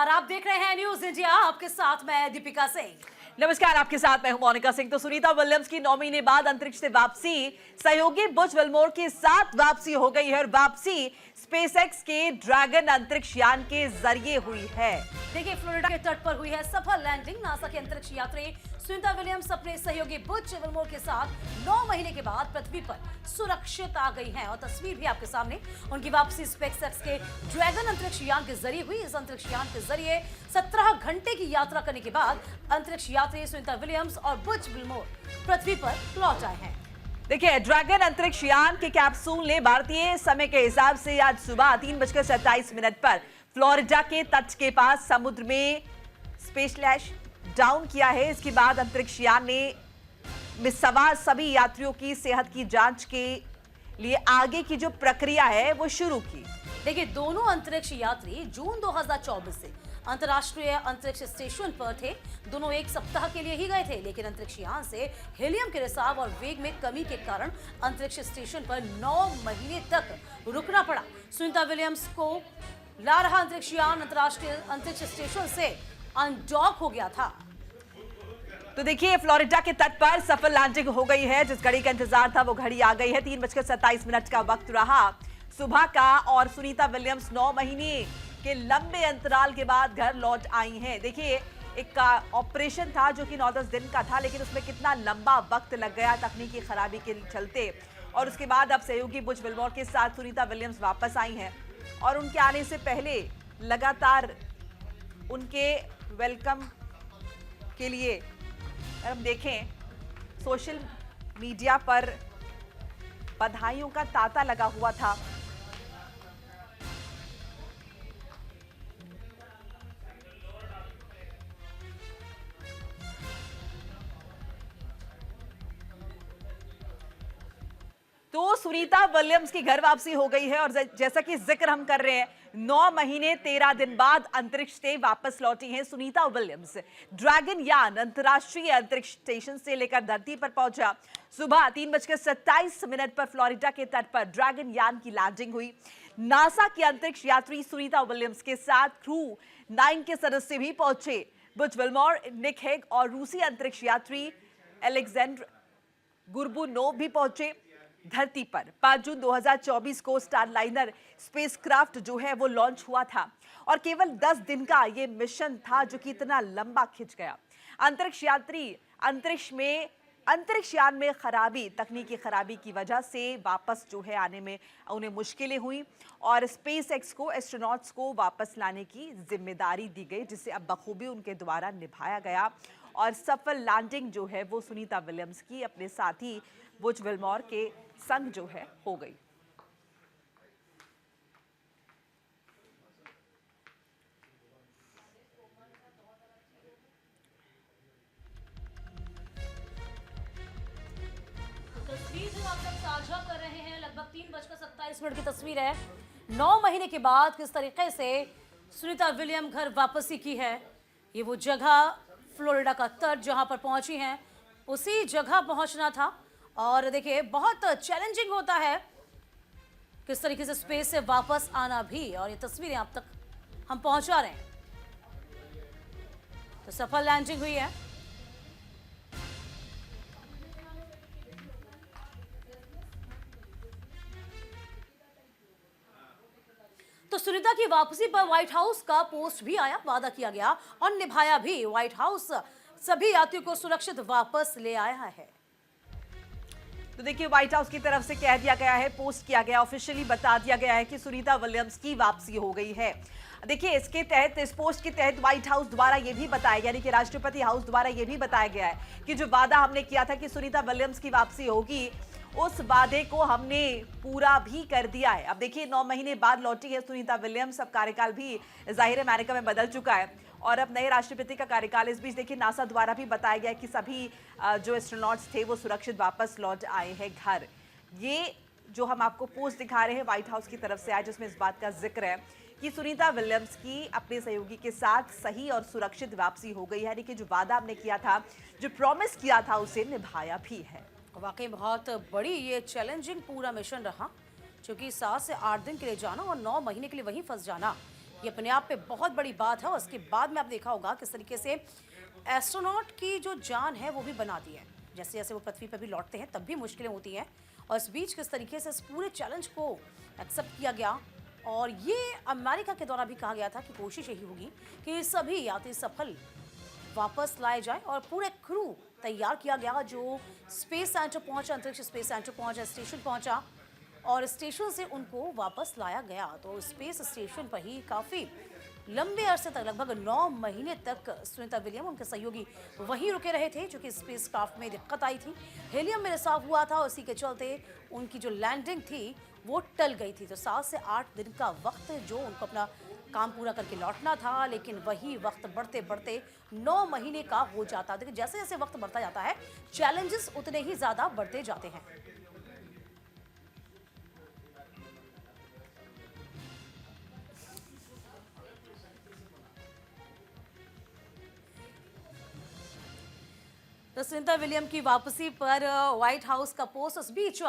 आप देख रहे हैं न्यूज इंडिया, आपके साथ मैं दीपिका सिंह। नमस्कार, आपके साथ मैं हूं मोनिका सिंह। तो सुनीता विलियम्स की 9 महीने बाद अंतरिक्ष से वापसी, सहयोगी बुच विल्मोर के साथ वापसी हो गई है और वापसी स्पेसएक्स के ड्रैगन अंतरिक्ष यान के जरिए हुई है। देखिए, फ्लोरिडा के तट पर हुई है सफल लैंडिंग। नासा के अंतरिक्ष यात्री सुनीता विलियम्स अपने सहयोगी बुच विल्मोर के साथ 9 महीने के बाद पृथ्वी पर सुरक्षित आ गई हैं और तस्वीर भी आपके सामने। उनकी वापसी स्पेसएक्स के ड्रैगन अंतरिक्ष यान के जरिए हुई। इस अंतरिक्ष यान के जरिए 17 घंटे की यात्रा करने के बाद अंतरिक्ष यात्री सुनीता विलियम्स और बुच विल्मोर पृथ्वी पर लौट आए हैं। देखिए, ड्रैगन अंतरिक्ष यान के कैप्सूल ने भारतीय समय के हिसाब से आज सुबह 3:27 पर फ्लोरिडा के तट के पास समुद्र में स्पेशलैश डाउन किया है। इसके बाद अंतरिक्ष यान में सवार सभी यात्रियों की सेहत की जांच के लिए आगे की जो प्रक्रिया है वो शुरू की। देखिए, दोनों अंतरिक्ष यात्री जून 2024 से अंतर्राष्ट्रीय अंतरिक्ष स्टेशन पर थे। दोनों एक सप्ताह के लिए ही गए थे, लेकिन अंतरिक्ष यान से हीलियम के रिसाव और वेग में कमी के कारण अंतरिक्ष स्टेशन पर 9 महीने तक रुकना पड़ा। सुनीता विलियम्स को ला रहा अंतरिक्ष यान अंतर्राष्ट्रीय अंतरिक्ष स्टेशन से अनडॉक हो गया था। तो देखिए, फ्लोरिडा के तट पर सफल लैंडिंग हो गई है। जिस घड़ी का इंतजार था वो घड़ी आ गई है। 3:27 का वक्त रहा सुबह का और सुनीता विलियम्स 9 महीने के लंबे अंतराल के बाद घर लौट आई हैं। देखिए, एक ऑपरेशन था जो कि 9-10 दिन का था, लेकिन उसमें कितना लंबा वक्त लग गया तकनीकी खराबी के चलते। और उसके बाद अब सहयोगी बुच विल्मोर के साथ सुनीता विलियम्स वापस आई हैं और उनके आने से पहले लगातार उनके वेलकम के लिए अगर हम देखें सोशल मीडिया पर बधाइयों का तांता लगा हुआ था। तो सुनीता विलियम्स की घर वापसी हो गई है और जैसा कि जिक्र हम कर रहे हैं, 9 महीने 13 दिन बाद अंतरिक्ष से वापस लौटी हैं सुनीता विलियम्स। ड्रैगन यान अंतर्राष्ट्रीय अंतरिक्ष स्टेशन से लेकर धरती पर पहुंचा। सुबह 3:27 पर फ्लोरिडा के तट पर ड्रैगन यान की लैंडिंग हुई। नासा की अंतरिक्ष यात्री सुनीता विलियम्स के साथ क्रू 9 के सदस्य भी पहुंचे। बुच विल्मोर, निक हेग और रूसी अंतरिक्ष यात्री एलेक्जेंडर गुर्बुनोव भी पहुंचे धरती पर। 5 जून 2024 को स्टारलाइनर स्पेसक्राफ्ट जो है वो लॉन्च हुआ था और केवल 10 दिन का ये मिशन था जो कि इतना लंबा खिंच गया। अंतरिक्ष यात्री अंतरिक्ष यान में तकनीकी खराबी की वजह से वापस जो है आने में उन्हें मुश्किलें हुई और स्पेसएक्स को एस्ट्रोनॉट्स को वापस लाने की जिम्मेदारी दी गई, जिसे अब बखूबी उनके द्वारा निभाया गया और सफल लैंडिंग जो है वो सुनीता विलियम्स की अपने साथी बुच विल्मोर के संग जो है हो गई। तस्वीर जो आप सब साझा कर रहे हैं, लगभग 3:27 की तस्वीर है। 9 महीने के बाद किस तरीके से सुनीता विलियम घर वापसी की है। ये वो जगह फ्लोरिडा का तट जहां पर पहुंची हैं, उसी जगह पहुंचना था। और देखिए, बहुत चैलेंजिंग होता है किस तरीके से स्पेस से वापस आना भी, और ये तस्वीरें आप तक हम पहुंचा रहे हैं। तो सफल लैंडिंग हुई है। तो सुनीता की वापसी पर व्हाइट हाउस का पोस्ट भी आया। वादा किया गया और निभाया भी। व्हाइट हाउस सभी यात्रियों को सुरक्षित वापस ले आया है। तो देखिए, व्हाइट हाउस की तरफ से कह दिया गया है, पोस्ट किया गया, ऑफिशियली बता दिया गया है कि सुनीता विलियम्स की वापसी हो गई है। देखिए, इसके तहत, इस पोस्ट के तहत व्हाइट हाउस द्वारा यह भी बताया, यानी कि राष्ट्रपति हाउस द्वारा यह भी बताया गया है कि जो वादा हमने किया था कि सुनीता विलियम्स की वापसी होगी, उस वादे को हमने पूरा भी कर दिया है। अब देखिए, 9 महीने बाद लौटी है सुनीता विलियम्स। अब कार्यकाल भी जाहिर अमेरिका में बदल चुका है और अब नए राष्ट्रपति का कार्यकाल। इस बीच देखिए, नासा द्वारा भी बताया गया कि सभी जो एस्ट्रोनॉट्स थे वो सुरक्षित वापस लौट आए हैं घर। ये जो हम आपको पोस्ट दिखा रहे हैं व्हाइट हाउस की तरफ से आया, जिसमें इस बात का जिक्र है कि सुनीता विलियम्स की अपने सहयोगी के साथ सही और सुरक्षित वापसी हो गई है। यानी कि जो वादा हमने किया था, जो प्रॉमिस किया था, उसे निभाया भी है। वाकई बहुत बड़ी ये चैलेंजिंग पूरा मिशन रहा, क्योंकि 7 से 8 दिन के लिए जाना और 9 महीने के लिए वहीं फंस जाना, ये अपने आप में बहुत बड़ी बात है और उसके बाद में आप देखा होगा किस तरीके से एस्ट्रोनॉट की जो जान है वो भी बना दी है। जैसे जैसे वो पृथ्वी पर भी लौटते हैं तब भी मुश्किलें होती हैं और इस बीच किस तरीके से इस पूरे चैलेंज को एक्सेप्ट किया गया। और ये अमेरिका के द्वारा भी कहा गया था कि कोशिश यही होगी कि सभी यात्री सफल वापस लाए जाए और पूरे क्रू तैयार किया गया जो स्पेस सेंटर पहुंचा, अंतरिक्ष स्पेस सेंटर पहुंचा, स्टेशन पहुंचा और स्टेशन से उनको वापस लाया गया। तो स्पेस स्टेशन पर ही काफ़ी लंबे अरसे तक, लगभग 9 महीने तक सुनीता विलियम उनके सहयोगी वहीं रुके रहे थे, जो कि स्पेस क्राफ्ट में दिक्कत आई थी, हीलियम में रिसाव हुआ था और इसी के चलते उनकी जो लैंडिंग थी वो टल गई थी। तो 7 से 8 दिन का वक्त जो उनको अपना काम पूरा करके लौटना था, लेकिन वही वक्त बढ़ते बढ़ते 9 महीने का हो जाता। देखिए जैसे जैसे वक्त बढ़ता जाता है चैलेंजेस उतने ही ज़्यादा बढ़ते जाते हैं। तो सुनीता विलियम की वापसी पर व्हाइट हाउस का पोस्ट, उस बीच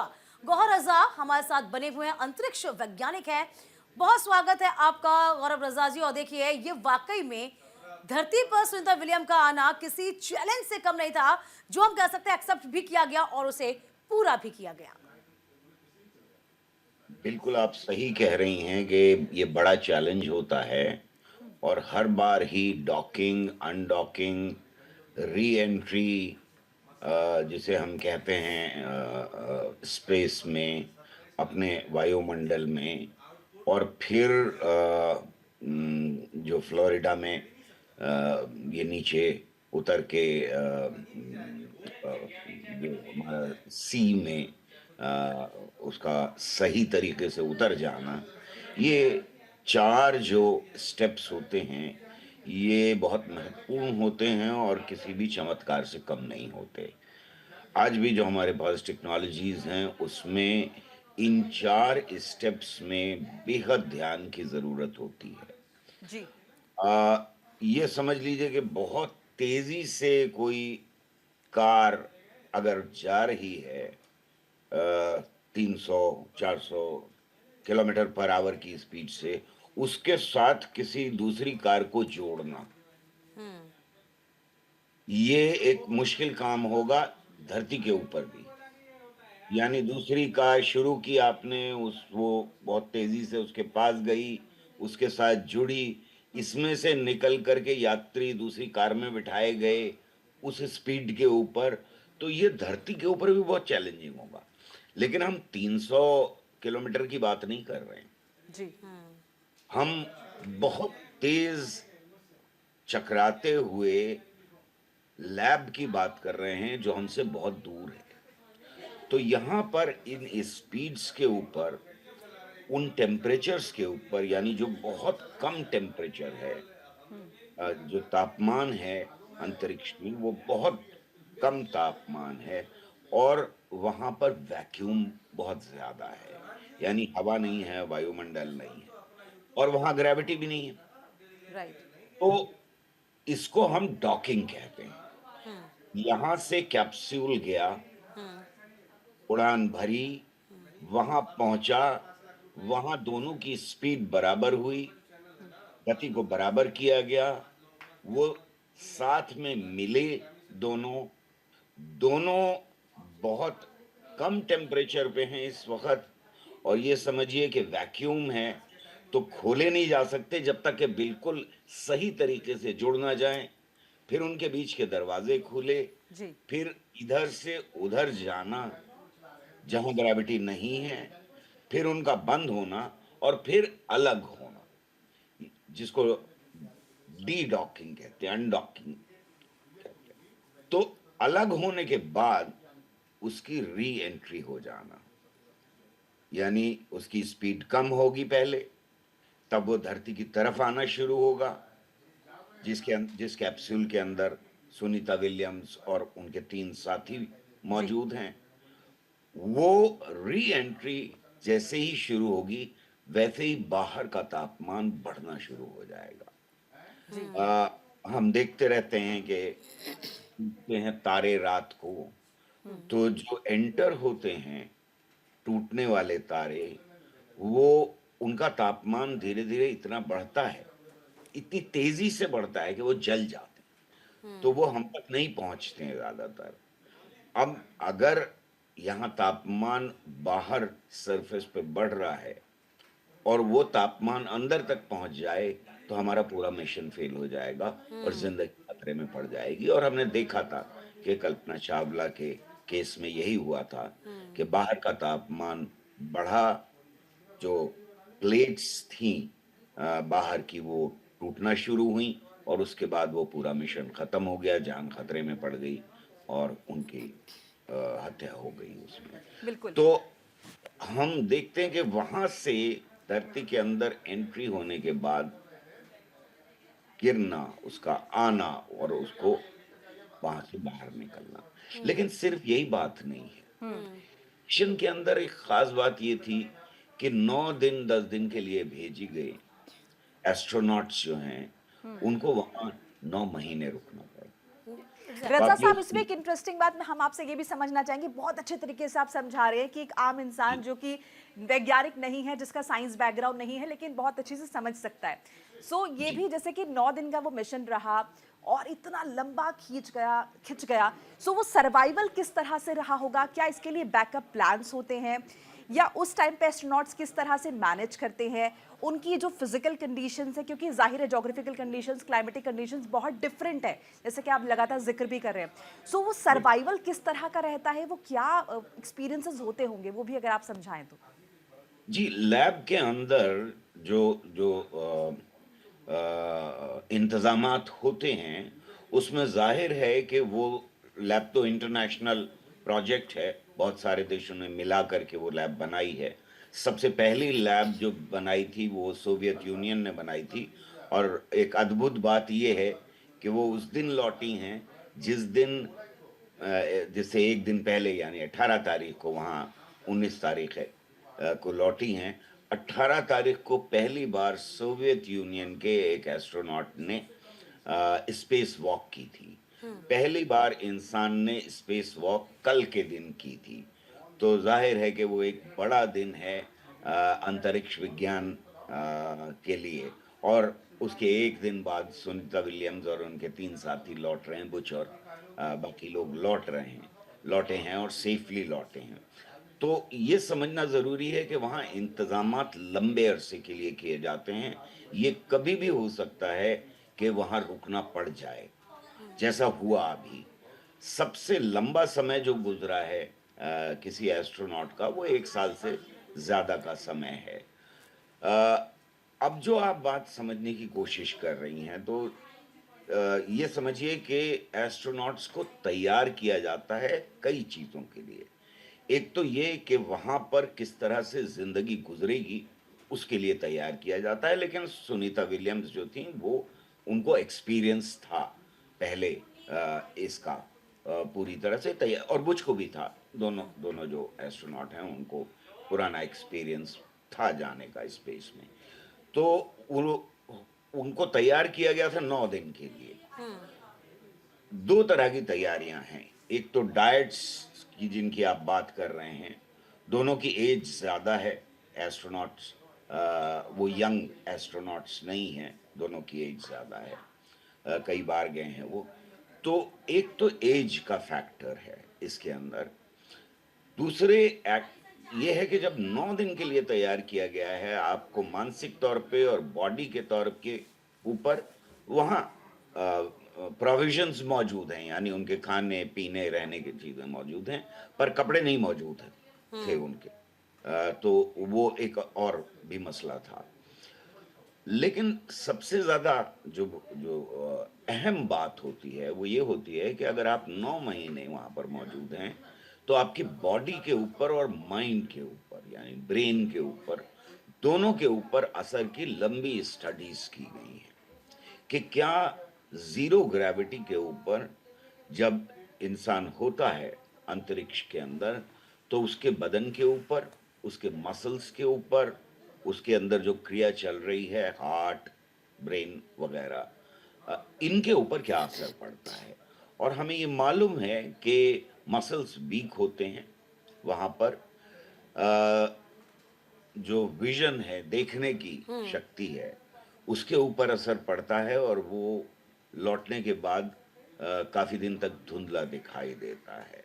गौहर रजा हमारे साथ बने हुए हैं, अंतरिक्ष वैज्ञानिक हैं। बहुत स्वागत है आपका गौरव रजा जी। और देखिए ये वाकई में धरती पर सुनीता विलियम का आना किसी चैलेंज से कम नहीं था, जो हम कह सकते हैं एक्सेप्ट भी किया गया और उसे पूरा भी किया गया। बिल्कुल आप सही कह रही हैं कि ये बड़ा चैलेंज होता है और हर बार ही डॉकिंग, अनडॉकिंग, री एंट्री, जिसे हम कहते हैं स्पेस में, अपने वायुमंडल में, और फिर जो फ्लोरिडा में ये नीचे उतर के जो हमारा सी में उसका सही तरीके से उतर जाना, ये 4 जो स्टेप्स होते हैं ये बहुत महत्वपूर्ण होते हैं और किसी भी चमत्कार से कम नहीं होते। आज भी जो हमारे पास टेक्नोलॉजीज हैं उसमें इन 4 स्टेप्स में बेहद ध्यान की ज़रूरत होती है। जी। ये समझ लीजिए कि बहुत तेज़ी से कोई कार अगर जा रही है 300-400 किलोमीटर पर आवर की स्पीड से, उसके साथ किसी दूसरी कार को जोड़ना, ये एक मुश्किल काम होगा धरती के ऊपर भी। यानी दूसरी कार शुरू की आपने, वो बहुत तेजी से उसके पास गई, उसके साथ जुड़ी, इसमें से निकल करके यात्री दूसरी कार में बिठाए गए उस स्पीड के ऊपर, तो ये धरती के ऊपर भी बहुत चैलेंजिंग होगा। लेकिन हम 300 किलोमीटर की बात नहीं कर रहे हैं, जी। हम बहुत तेज चकराते हुए लैब की बात कर रहे हैं जो हमसे बहुत दूर है। तो यहाँ पर इन स्पीड्स के ऊपर, उन टेम्परेचर्स के ऊपर, यानी जो बहुत कम टेम्परेचर है, जो तापमान है अंतरिक्ष में वो बहुत कम तापमान है और वहाँ पर वैक्यूम बहुत ज़्यादा है, यानी हवा नहीं है, वायुमंडल नहीं है और वहाँ ग्रेविटी भी नहीं है। राइट। तो इसको हम डॉकिंग कहते हैं। यहाँ से कैप्सूल गया, उड़ान भरी, वहां पहुंचा, वहां दोनों की स्पीड बराबर हुई, गति को बराबर किया गया, वो साथ में मिले दोनों दोनों बहुत कम टेम्परेचर पे हैं इस वक्त, और ये समझिए कि वैक्यूम है तो खोले नहीं जा सकते जब तक कि बिल्कुल सही तरीके से जुड़ ना जाएं। फिर उनके बीच के दरवाजे खुले, जी। फिर इधर से उधर जाना जहां ग्रेविटी नहीं है, फिर उनका बंद होना और फिर अलग होना, जिसको डी डॉकिंग कहते हैं, अनडॉकिंग कहते हैं। तो अलग होने के बाद उसकी री एंट्री हो जाना, यानी उसकी स्पीड कम होगी पहले, तब वो धरती की तरफ आना शुरू होगा, जिस कैप्सूल के अंदर सुनीता विलियम्स और उनके 3 साथी मौजूद हैं। वो री एंट्री जैसे ही शुरू होगी वैसे ही बाहर का तापमान बढ़ना शुरू हो जाएगा। हम देखते रहते हैं कि टूटते हैं तारे रात को, तो जो एंटर होते हैं टूटने वाले तारे, वो उनका तापमान धीरे धीरे इतना बढ़ता है, इतनी तेजी से बढ़ता है कि वो जल जाते हैं, तो वो हम तक नहीं पहुंचते हैं ज्यादातर। अब अगर यहाँ तापमान बाहर सरफेस पे बढ़ रहा है और वो तापमान अंदर तक पहुंच जाए तो हमारा पूरा मिशन फेल हो जाएगा और जिंदगी खतरे में पड़ जाएगी। और हमने देखा था कि कल्पना चावला के केस में यही हुआ था कि बाहर का तापमान बढ़ा, जो प्लेट्स थी बाहर की वो टूटना शुरू हुई और उसके बाद वो पूरा मिशन खत्म हो गया, जान खतरे में पड़ गई और उनकी हत्या हो गई उसमें। बिल्कुल। तो हम देखते हैं कि वहां से धरती के अंदर एंट्री होने के बाद गिरना, उसका आना और उसको वहां से बाहर निकलना। लेकिन सिर्फ यही बात नहीं है, मिशन के अंदर एक खास बात ये थी कि 9 दिन 10 दिन के लिए भेजी गई एस्ट्रोनॉट्स जो हैं उनको वहां 9 महीने रुकना पड़ा। रजा बात ये साहब, इसमें एक इंटरेस्टिंग बात हम आपसे ये भी समझना चाहेंगे, बहुत अच्छे तरीके से आप समझा रहे हैं कि एक आम इंसान जो कि वैज्ञानिक नहीं है, जिसका साइंस बैकग्राउंड नहीं है, लेकिन बहुत अच्छे से समझ सकता है। सो ये भी जैसे कि 9 दिन का वो मिशन रहा और इतना लंबा खींच गया, सो वो सर्वाइवल किस तरह से रहा होगा? क्या इसके लिए बैकअप प्लान्स होते हैं या उस टाइम पे एस्ट्रोनॉट्स किस तरह से मैनेज करते हैं? उनकी जो फिजिकल कंडीशंस है, क्योंकि जाहिर है जोग्राफिकल कंडीशंस, क्लाइमेटिक कंडीशंस बहुत डिफरेंट है, जैसे कि आप लगातार जिक्र भी कर रहे हैं। सो वो सर्वाइवल किस तरह का रहता है, वो क्या एक्सपीरियंसेस होते होंगे, वो भी अगर आप समझाएं तो। जी, लैब के अंदर जो जो इंतजामात होते हैं उसमें जाहिर है कि वो लैब तो इंटरनेशनल प्रोजेक्ट है, बहुत सारे देशों ने मिला करके वो लैब बनाई है। सबसे पहली लैब जो बनाई थी वो सोवियत यूनियन ने बनाई थी और एक अद्भुत बात ये है कि वो उस दिन लौटी हैं जिस दिन जिससे एक दिन पहले यानी 18 तारीख को, वहाँ 19 तारीख है को लौटी हैं। 18 तारीख को पहली बार सोवियत यूनियन के एक एस्ट्रोनॉट ने स्पेस वॉक की थी। पहली बार इंसान ने स्पेस वॉक कल के दिन की थी, तो जाहिर है कि वो एक बड़ा दिन है अंतरिक्ष विज्ञान के लिए। और उसके एक दिन बाद सुनीता विलियम्स और उनके 3 साथी लौट रहे हैं, बुच और बाकी लोग लौटे हैं और सेफली लौटे हैं। तो ये समझना ज़रूरी है कि वहाँ इंतज़ामात लंबे अरसे के लिए किए जाते हैं। ये कभी भी हो सकता है कि वहाँ रुकना पड़ जाए, जैसा हुआ अभी। सबसे लंबा समय जो गुजरा है किसी एस्ट्रोनॉट का, वो 1 साल से ज़्यादा का समय है। अब जो आप बात समझने की कोशिश कर रही हैं, तो ये समझिए कि एस्ट्रोनॉट्स को तैयार किया जाता है कई चीज़ों के लिए। एक तो ये कि वहाँ पर किस तरह से ज़िंदगी गुजरेगी, उसके लिए तैयार किया जाता है। लेकिन सुनीता विलियम्स जो थीं, वो उनको एक्सपीरियंस था पहले इसका पूरी तरह से तैयार, और बुच को भी था। दोनों जो एस्ट्रोनॉट हैं उनको पुराना एक्सपीरियंस था जाने का स्पेस में। तो उनको तैयार किया गया था 9 दिन के लिए। 2 तरह की तैयारियां हैं। एक तो डाइट्स की जिनकी आप बात कर रहे हैं, दोनों की एज ज़्यादा है। एस्ट्रोनॉट्स वो यंग एस्ट्रोनॉट्स नहीं हैं, दोनों की एज ज़्यादा है, कई बार गए हैं वो। तो एक तो एज का फैक्टर है इसके अंदर। दूसरे ये है कि जब 9 दिन के लिए तैयार किया गया है, आपको मानसिक तौर पे और बॉडी के तौर के ऊपर वहाँ प्रोविजंस मौजूद हैं, यानी उनके खाने पीने रहने की चीज़ें मौजूद हैं, पर कपड़े नहीं मौजूद थे उनके। तो वो एक और भी मसला था। लेकिन सबसे ज़्यादा जो जो अहम बात होती है वो ये होती है कि अगर आप 9 महीने वहाँ पर मौजूद हैं, तो आपकी बॉडी के ऊपर और माइंड के ऊपर, यानी ब्रेन के ऊपर, दोनों के ऊपर असर की लंबी स्टडीज की गई हैं कि क्या जीरो ग्रेविटी के ऊपर जब इंसान होता है अंतरिक्ष के अंदर, तो उसके बदन के ऊपर, उसके मसल्स के ऊपर, उसके अंदर जो क्रिया चल रही है, हार्ट, ब्रेन वगैरह, इनके ऊपर क्या असर पड़ता है। और हमें ये मालूम है कि मसल्स वीक होते हैं वहाँ पर। जो विजन है, देखने की शक्ति है, उसके ऊपर असर पड़ता है और वो लौटने के बाद काफी दिन तक धुंधला दिखाई देता है।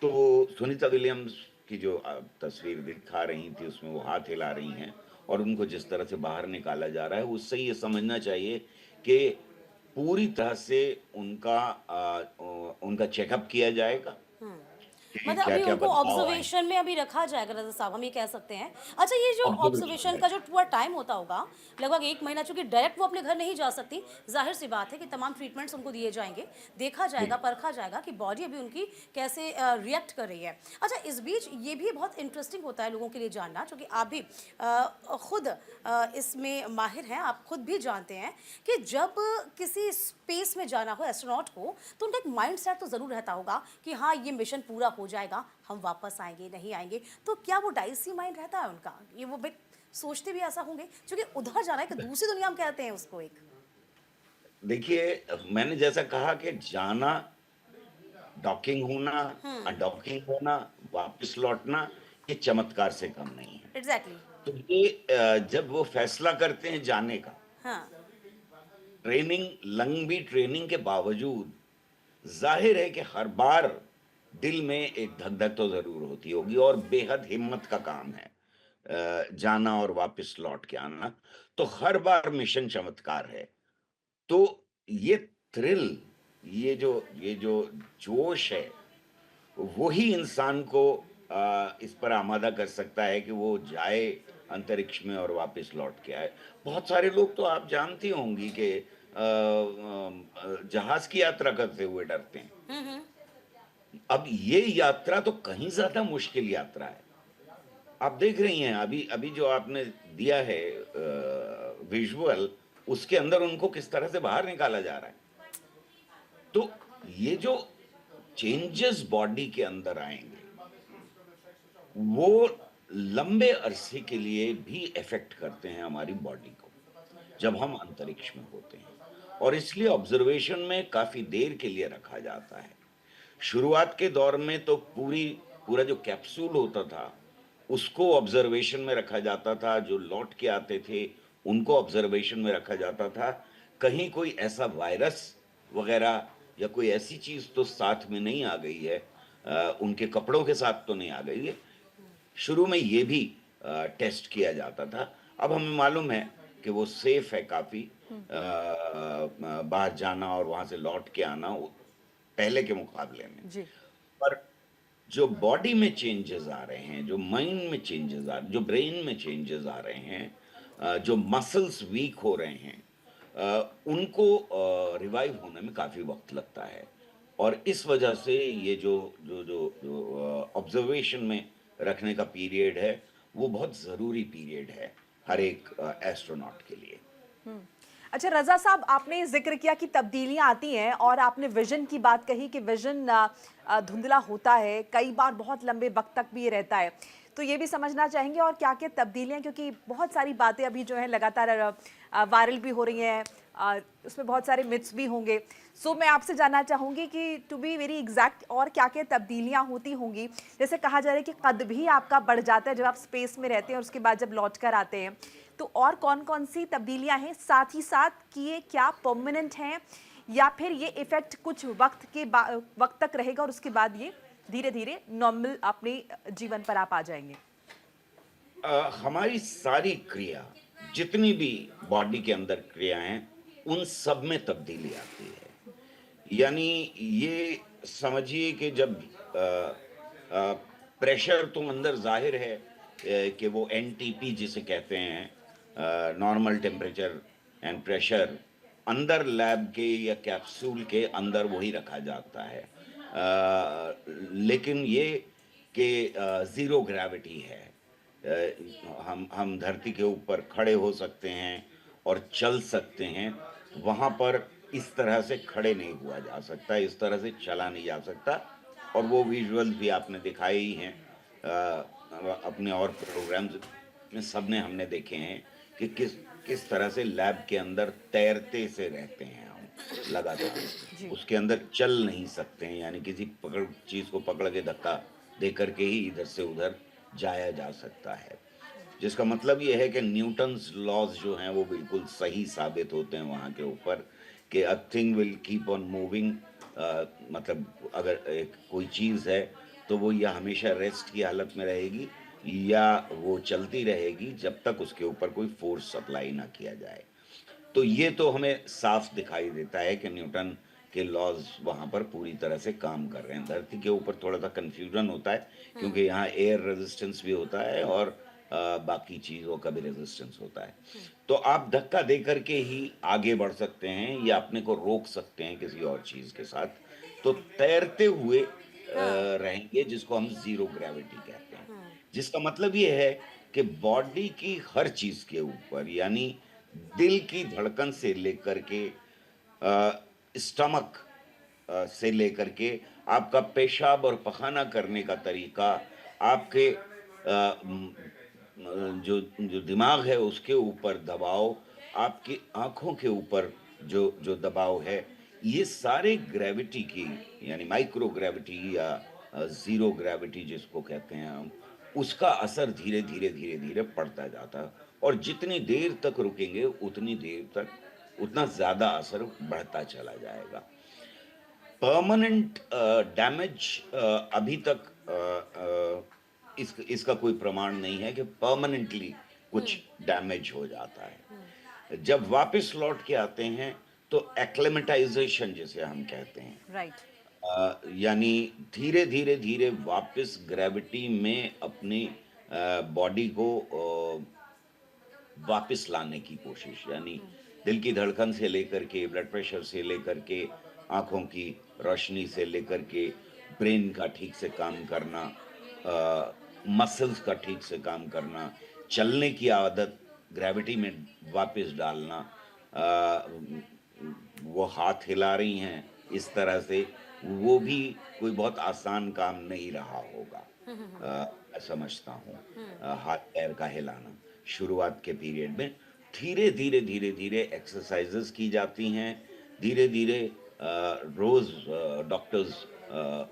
तो सुनीता विलियम्स की जो तस्वीर दिखा रही थी उसमें वो हाथ हिला रही हैं और उनको जिस तरह से बाहर निकाला जा रहा है उससे ये समझना चाहिए कि पूरी तरह से उनका चेकअप किया जाएगा कि मतलब क्या अभी क्या उनको बदलाव आए। ऑब्जर्वेशन में अभी रखा जाएगा रजा साहब, हम ये कह सकते हैं। अच्छा, ये जो ऑब्जर्वेशन ऑब्जर्वेशन में का जो पूरा टाइम होता होगा, लगभग 1 महीना, चूंकि डायरेक्ट वो अपने घर नहीं जा सकती, जाहिर सी बात है कि तमाम ट्रीटमेंट्स उनको दिए जाएंगे, देखा जाएगा, परखा जाएगा कि बॉडी अभी उनकी कैसे रिएक्ट कर रही है। अच्छा, इस बीच ये भी बहुत इंटरेस्टिंग होता है लोगों के लिए जानना, क्योंकि आप भी खुद इसमें माहिर हैं, आप खुद भी जानते हैं कि जब किसी स्पेस में जाना हो एस्ट्रोनॉट को, तो उनका एक माइंड सेट तो ज़रूर रहता होगा कि हाँ, ये मिशन पूरा हो जाएगा, हम वापस आएंगे, नहीं आएंगे। तो क्या वो डाइसी माइंड रहता है उनका? ये वो बिट सोचते भी ऐसा होंगे, क्योंकि उधर जाना है कि दूसरी दुनिया हम कहते हैं उसको एक। देखिए, मैंने जैसा कहा कि जाना, डॉकिंग होना, अनडॉकिंग होना, वापस लौटना, ये चमत्कार से कम नहीं है। एग्जैक्टली। तो ये जब वो फैसला करते हैं जाने का, हाँ। ट्रेनिंग, लंबी ट्रेनिंग के बावजूद जाहिर है कि हर बार दिल में एक धक-धक तो ज़रूर होती होगी और बेहद हिम्मत का काम है जाना और वापस लौट के आना। तो हर बार मिशन चमत्कार है। तो ये थ्रिल, ये जो जोश है, वही इंसान को इस पर आमादा कर सकता है कि वो जाए अंतरिक्ष में और वापस लौट के आए। बहुत सारे लोग तो आप जानती होंगी कि जहाज़ की यात्रा करते हुए डरते हैं। अब ये यात्रा तो कहीं ज़्यादा मुश्किल यात्रा है। आप देख रही हैं अभी अभी जो आपने दिया है विजुअल, उसके अंदर उनको किस तरह से बाहर निकाला जा रहा है। तो ये जो चेंजेस बॉडी के अंदर आएंगे वो लंबे अरसे के लिए भी इफेक्ट करते हैं हमारी बॉडी को जब हम अंतरिक्ष में होते हैं, और इसलिए ऑब्जर्वेशन में काफी देर के लिए रखा जाता है। शुरुआत के दौर में तो पूरा जो कैप्सूल होता था उसको ऑब्जर्वेशन में रखा जाता था, जो लौट के आते थे उनको ऑब्जर्वेशन में रखा जाता था। कहीं कोई ऐसा वायरस वगैरह या कोई ऐसी चीज तो साथ में नहीं आ गई है, उनके कपड़ों के साथ तो नहीं आ गई है। शुरू में ये भी टेस्ट किया जाता था। अब हमें मालूम है कि वो सेफ है काफी, बाहर जाना और वहां से लौट के आना पहले के मुकाबले में। जी। पर जो बॉडी में चेंजेस आ रहे हैं, जो माइंड में चेंजेस जो ब्रेन में चेंजेस आ रहे हैं, जो मसल्स वीक हो रहे हैं, उनको रिवाइव होने में काफी वक्त लगता है। और इस वजह से ये जो जो जो जो ऑब्जर्वेशन में रखने का पीरियड है वो बहुत जरूरी पीरियड है हर एक एस्ट्रोनॉट के लिए। अच्छा रजा साहब, आपने जिक्र किया कि तब्दीलियां आती हैं और आपने विजन की बात कही कि विजन धुंधला होता है, कई बार बहुत लंबे वक्त तक भी ये रहता है। तो ये भी समझना चाहेंगे और क्या क्या तब्दीलियां, क्योंकि बहुत सारी बातें अभी जो है लगातार वायरल भी हो रही हैं, उसमें बहुत सारे मिथ्स भी होंगे। सो मैं आपसे जानना चाहूँगी कि टू बी वेरी एग्जैक्ट और क्या क्या तब्दीलियाँ होती होंगी। जैसे कहा जा रहा है कि कद भी आपका बढ़ जाता है जब आप स्पेस में रहते हैं और उसके बाद जब लौट कर आते हैं, तो और कौन कौन सी तब्दीलियाँ हैं, साथ ही साथ कि ये क्या परमानेंट हैं या फिर ये इफेक्ट कुछ वक्त तक रहेगा और उसके बाद ये धीरे धीरे नॉर्मल अपने जीवन पर आप आ जाएंगे। हमारी सारी क्रिया, जितनी भी बॉडी के अंदर क्रियाएं, उन सब में तब्दीली आती है। यानी ये समझिए कि जब प्रेशर तो अंदर जाहिर है कि वो एनटीपी जिसे कहते हैं, नॉर्मल टेम्परेचर एंड प्रेशर, अंदर लैब के या कैप्सूल के अंदर वही रखा जाता है। लेकिन ये कि ज़ीरो ग्रेविटी है, हम धरती के ऊपर खड़े हो सकते हैं और चल सकते हैं, वहाँ पर इस तरह से खड़े नहीं हुआ जा सकता, इस तरह से चला नहीं जा सकता। और वो विजुअल्स भी आपने दिखाए ही हैं अपने और प्रोग्राम्स में, सबने हमने देखे हैं कि किस तरह से लैब के अंदर तैरते से रहते हैं हम लगातार, उसके अंदर चल नहीं सकते हैं, यानी किसी चीज़ को पकड़ के धक्का दे करके ही इधर से उधर जाया जा सकता है। जिसका मतलब ये है कि न्यूटन्स लॉज जो हैं वो बिल्कुल सही साबित होते हैं वहाँ के ऊपर, कि a thing will keep on moving. मतलब अगर एक कोई चीज़ है तो वो या हमेशा रेस्ट की हालत में रहेगी या वो चलती रहेगी जब तक उसके ऊपर कोई फोर्स अप्लाई ना किया जाए। तो ये तो हमें साफ दिखाई देता है कि न्यूटन के लॉज वहाँ पर पूरी तरह से काम कर रहे हैं। धरती के ऊपर थोड़ा सा कंफ्यूजन होता है क्योंकि यहाँ एयर रेजिस्टेंस भी होता है और बाकी चीज़ों का भी रेजिस्टेंस होता है। तो आप धक्का दे करके ही आगे बढ़ सकते हैं या अपने को रोक सकते हैं किसी और चीज़ के साथ। तो तैरते हुए हाँ। रहेंगे, जिसको हम ज़ीरो ग्रेविटी कहते हैं। जिसका मतलब ये है कि बॉडी की हर चीज़ के ऊपर, यानी दिल की धड़कन से लेकर के स्टमक से लेकर के आपका पेशाब और पखाना करने का तरीका, आपके जो जो दिमाग है उसके ऊपर दबाव, आपकी आँखों के ऊपर जो जो दबाव है, ये सारे ग्रेविटी की, यानी माइक्रो ग्रेविटी या ज़ीरो ग्रेविटी जिसको कहते हैं हम, उसका असर धीरे-धीरे, धीरे-धीरे पड़ता जाता है और जितनी देर तक रुकेंगे उतनी देर तक उतना ज़्यादा असर बढ़ता चला जाएगा। परमानेंट डैमेज अभी तक इसका कोई प्रमाण नहीं है कि परमानेंटली कुछ डैमेज हो जाता है। जब वापस लौट के आते हैं तो एक्लेमेटाइजेशन जिसे हम कहते हैं, राइट। यानी धीरे धीरे धीरे वापस ग्रेविटी में अपनी बॉडी को वापस लाने की कोशिश, यानी दिल की धड़कन से लेकर के, ब्लड प्रेशर से लेकर के, आँखों की रोशनी से लेकर के, ब्रेन का ठीक से काम करना, मसल्स का ठीक से काम करना, चलने की आदत ग्रेविटी में वापस डालना। वो हाथ हिला रही हैं इस तरह से, वो भी कोई बहुत आसान काम नहीं रहा होगा। मैं समझता हूँ हाथ पैर का हिलाना शुरुआत के पीरियड में धीरे धीरे धीरे धीरे एक्सरसाइजेस की जाती हैं, धीरे धीरे रोज डॉक्टर्स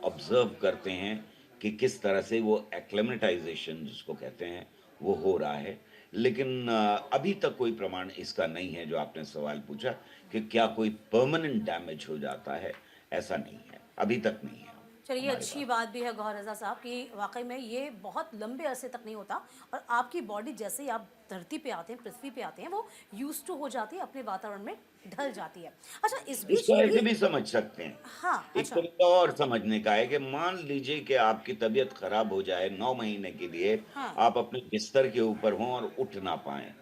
ऑब्जर्व करते हैं कि किस तरह से वो एक्लेमेटाइजेशन जिसको कहते हैं वो हो रहा है। लेकिन अभी तक कोई प्रमाण इसका नहीं है जो आपने सवाल पूछा कि क्या कोई परमानेंट डैमेज हो जाता है, ऐसा नहीं है, अभी तक नहीं है चलिए हमारे अच्छी पास। बात भी है गौहर रज़ा साहब कि वाकई में ये बहुत लंबे अरसे तक नहीं होता और आपकी बॉडी जैसे ही आप धरती पे आते हैं, पृथ्वी पे आते हैं, वो यूज टू हो जाती है, अपने वातावरण में ढल जाती है। अच्छा, इस बीच इसको ये ऐसे भी। भी समझ सकते हैं। हाँ, एक अच्छा। तरीका और समझने का है कि मान लीजिए कि आपकी तबीयत खराब हो जाए, 9 महीने के लिए हाँ। आप अपने बिस्तर के ऊपर हों और उठ ना पाएँ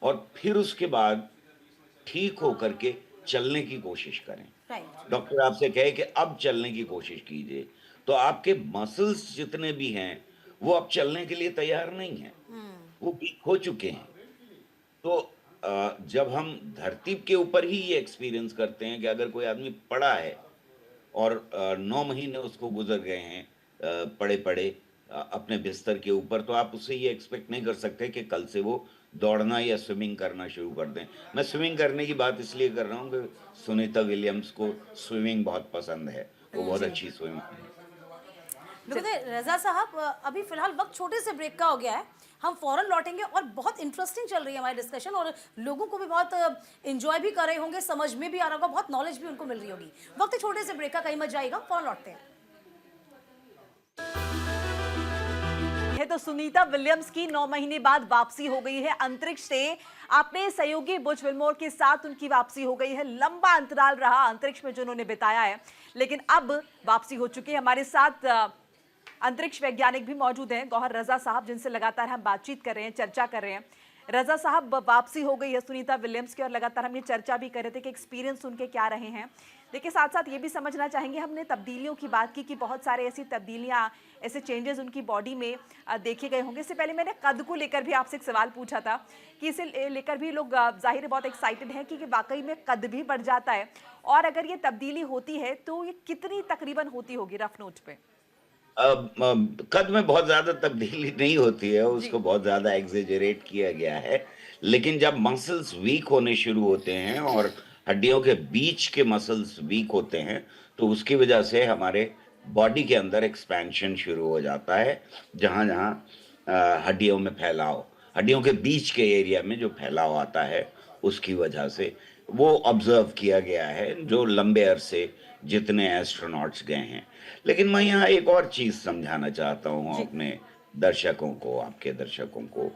और फिर उसके बाद ठीक होकर के चलने की कोशिश करें। राइट। डॉक्टर आपसे कहे कि अब चलने की कोशिश कीजिए, तो आपके मसल्स जितने भी हैं, वो अब चलने के लिए तैयार नहीं हैं, वो वीक हो चुके हैं। तो जब हम धरती के ऊपर ही ये एक्सपीरियंस करते हैं कि अगर कोई आदमी पड़ा है और 9 महीने उसको गुज़र गए हैं पड़े-पड़े अपने बिस्तर के ऊपर, तो आप उससे ये एक्सपेक्ट नहीं कर सकते कि कल से वो दौड़ना या स्विमिंग करना शुरू कर दें। मैं स्विमिंग करने की बात इसलिए कर रहा हूँ कि सुनीता विलियम्स को स्विमिंग बहुत पसंद है, वो बहुत जी। अच्छी स्विमर हैं। बिल्कुल रज़ा साहब, अभी फिलहाल वक्त छोटे से ब्रेक का हो गया है, हम फौरन लौटेंगे और बहुत इंटरेस्टिंग चल रही है हमारी डिस्कशन और लोगों को भी बहुत इंजॉय भी कर रहे होंगे, समझ में भी आ रहा होगा, बहुत नॉलेज भी उनको मिल रही होगी। वक्त छोटे से ब्रेक का, कहीं मत जाइएगा, फौरन लौटते हैं। है तो सुनीता विलियम्स की 9 महीने बाद वापसी हो गई है अंतरिक्ष से। आपने सहयोगी बुच विल्मोर के साथ उनकी वापसी हो गई है। लंबा अंतराल रहा अंतरिक्ष में जो उन्होंने बिताया है, लेकिन अब वापसी हो चुकी है। हमारे साथ अंतरिक्ष वैज्ञानिक भी मौजूद हैं, गौहर रजा साहब, जिनसे लगातार हम बातचीत कर रहे हैं, चर्चा कर रहे हैं। रजा साहब, वापसी हो गई है सुनीता विलियम्स की और लगातार हम ये चर्चा भी कर रहे थे कि एक्सपीरियंस उनके क्या रहे हैं। देखिए, साथ साथ ये भी समझना चाहेंगे, हमने तब्दीलियों की बात की कि बहुत सारे ऐसी तब्दीलियां, ऐसे चेंजेस उनकी बॉडी में देखे गए होंगे। इससे पहले मैंने कद को लेकर भी आपसे एक सवाल पूछा था कि इसे लेकर भी लोग जाहिर है बहुत एक्साइटेड हैं कि वाकई में कद भी बढ़ जाता है, और अगर ये तब्दीली होती है तो ये कितनी तकरीबन होती होगी रफ नोट पे? कद में बहुत ज़्यादा तब्दीली नहीं होती है, जी। उसको बहुत ज़्यादा एग्ज़ैजरेट किया गया है। लेकिन जब मसल्स वीक होने शुरू होते हैं और हड्डियों के बीच के मसल्स वीक होते हैं, तो उसकी वजह से हमारे बॉडी के अंदर एक्सपेंशन शुरू हो जाता है, जहाँ-जहाँ हड्डियों में फैलाव। हड्डियों के बीच के एरिया में जो फैलाव आता है उसकी वजह से वो ऑब्जर्व किया गया है जो लंबे अरसे जितने एस्ट्रोनॉट्स गए हैं। लेकिन मैं यहाँ एक और चीज समझाना चाहता हूँ जी। अपने दर्शकों को, आपके दर्शकों को,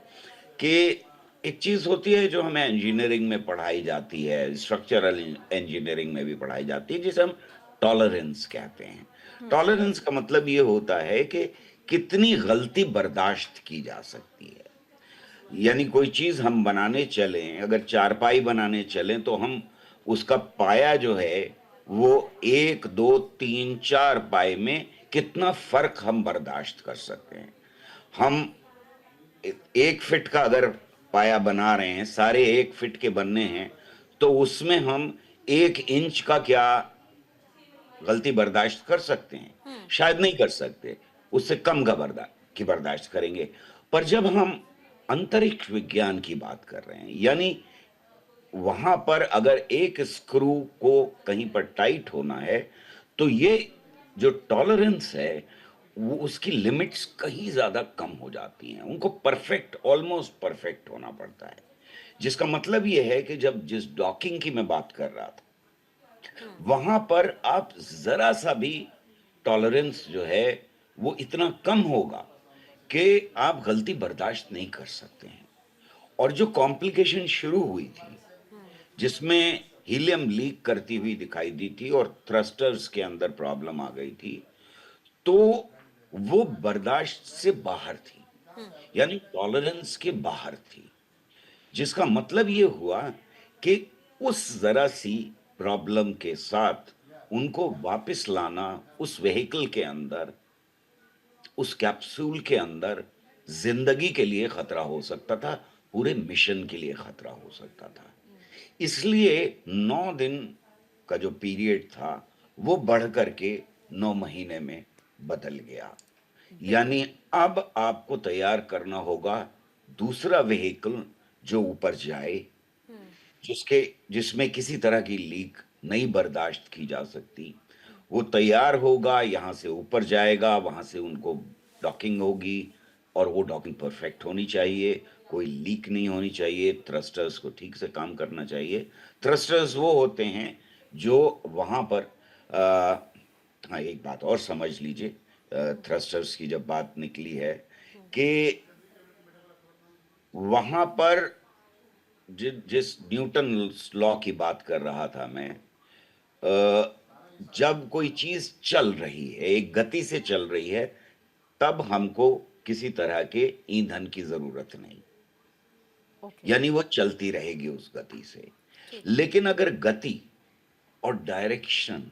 कि एक चीज होती है जो हमें इंजीनियरिंग में पढ़ाई जाती है, स्ट्रक्चरल इंजीनियरिंग में भी पढ़ाई जाती है, जिसे हम टॉलरेंस कहते हैं। टॉलरेंस का मतलब ये होता है कि कितनी गलती बर्दाश्त की जा सकती है। यानी कोई चीज हम बनाने चलें, अगर चारपाई बनाने चलें तो हम उसका पाया जो है वो 1 2 3 4 पाए में कितना फर्क हम बर्दाश्त कर सकते हैं। हम 1 फीट का अगर पाया बना रहे हैं, सारे 1 फीट के बनने हैं, तो उसमें हम 1 इंच का क्या गलती बर्दाश्त कर सकते हैं? शायद नहीं कर सकते। उससे कम का बर्दाश्त करेंगे। पर जब हम अंतरिक्ष विज्ञान की बात कर रहे हैं, यानी वहां पर अगर एक स्क्रू को कहीं पर टाइट होना है, तो ये जो टॉलरेंस है वो उसकी लिमिट्स कहीं ज्यादा कम हो जाती हैं। उनको परफेक्ट, ऑलमोस्ट परफेक्ट होना पड़ता है। जिसका मतलब ये है कि जब जिस डॉकिंग की मैं बात कर रहा था, वहां पर आप जरा सा भी टॉलरेंस जो है वो इतना कम होगा कि आप गलती बर्दाश्त नहीं कर सकते हैं। और जो कॉम्प्लिकेशन शुरू हुई थी, जिसमें हीलियम लीक करती हुई दिखाई दी थी और थ्रस्टर्स के अंदर प्रॉब्लम आ गई थी, तो वो बर्दाश्त से बाहर थी, यानी टॉलरेंस के बाहर थी। जिसका मतलब ये हुआ कि उस जरा सी प्रॉब्लम के साथ उनको वापस लाना उस व्हीकल के अंदर, उस कैप्सूल के अंदर, जिंदगी के लिए खतरा हो सकता था, पूरे मिशन के लिए खतरा हो सकता था। इसलिए 9 दिन का जो पीरियड था वो बढ़ करके 9 महीने में बदल गया। यानी अब आपको तैयार करना होगा दूसरा व्हीकल जो ऊपर जाए, जिसमें किसी तरह की लीक नहीं बर्दाश्त की जा सकती। वो तैयार होगा, यहाँ से ऊपर जाएगा, वहां से उनको डॉकिंग होगी, और वो डॉकिंग परफेक्ट होनी चाहिए, कोई लीक नहीं होनी चाहिए, थ्रस्टर्स को ठीक से काम करना चाहिए। थ्रस्टर्स वो होते हैं जो वहां पर हाँ, एक बात और समझ लीजिए, थ्रस्टर्स की जब बात निकली है कि वहां पर जिस न्यूटन लॉ की बात कर रहा था मैं, जब कोई चीज चल रही है, एक गति से चल रही है, तब हमको किसी तरह के ईंधन की जरूरत नहीं, ओके। यानी वो चलती रहेगी उस गति से। लेकिन अगर गति और डायरेक्शन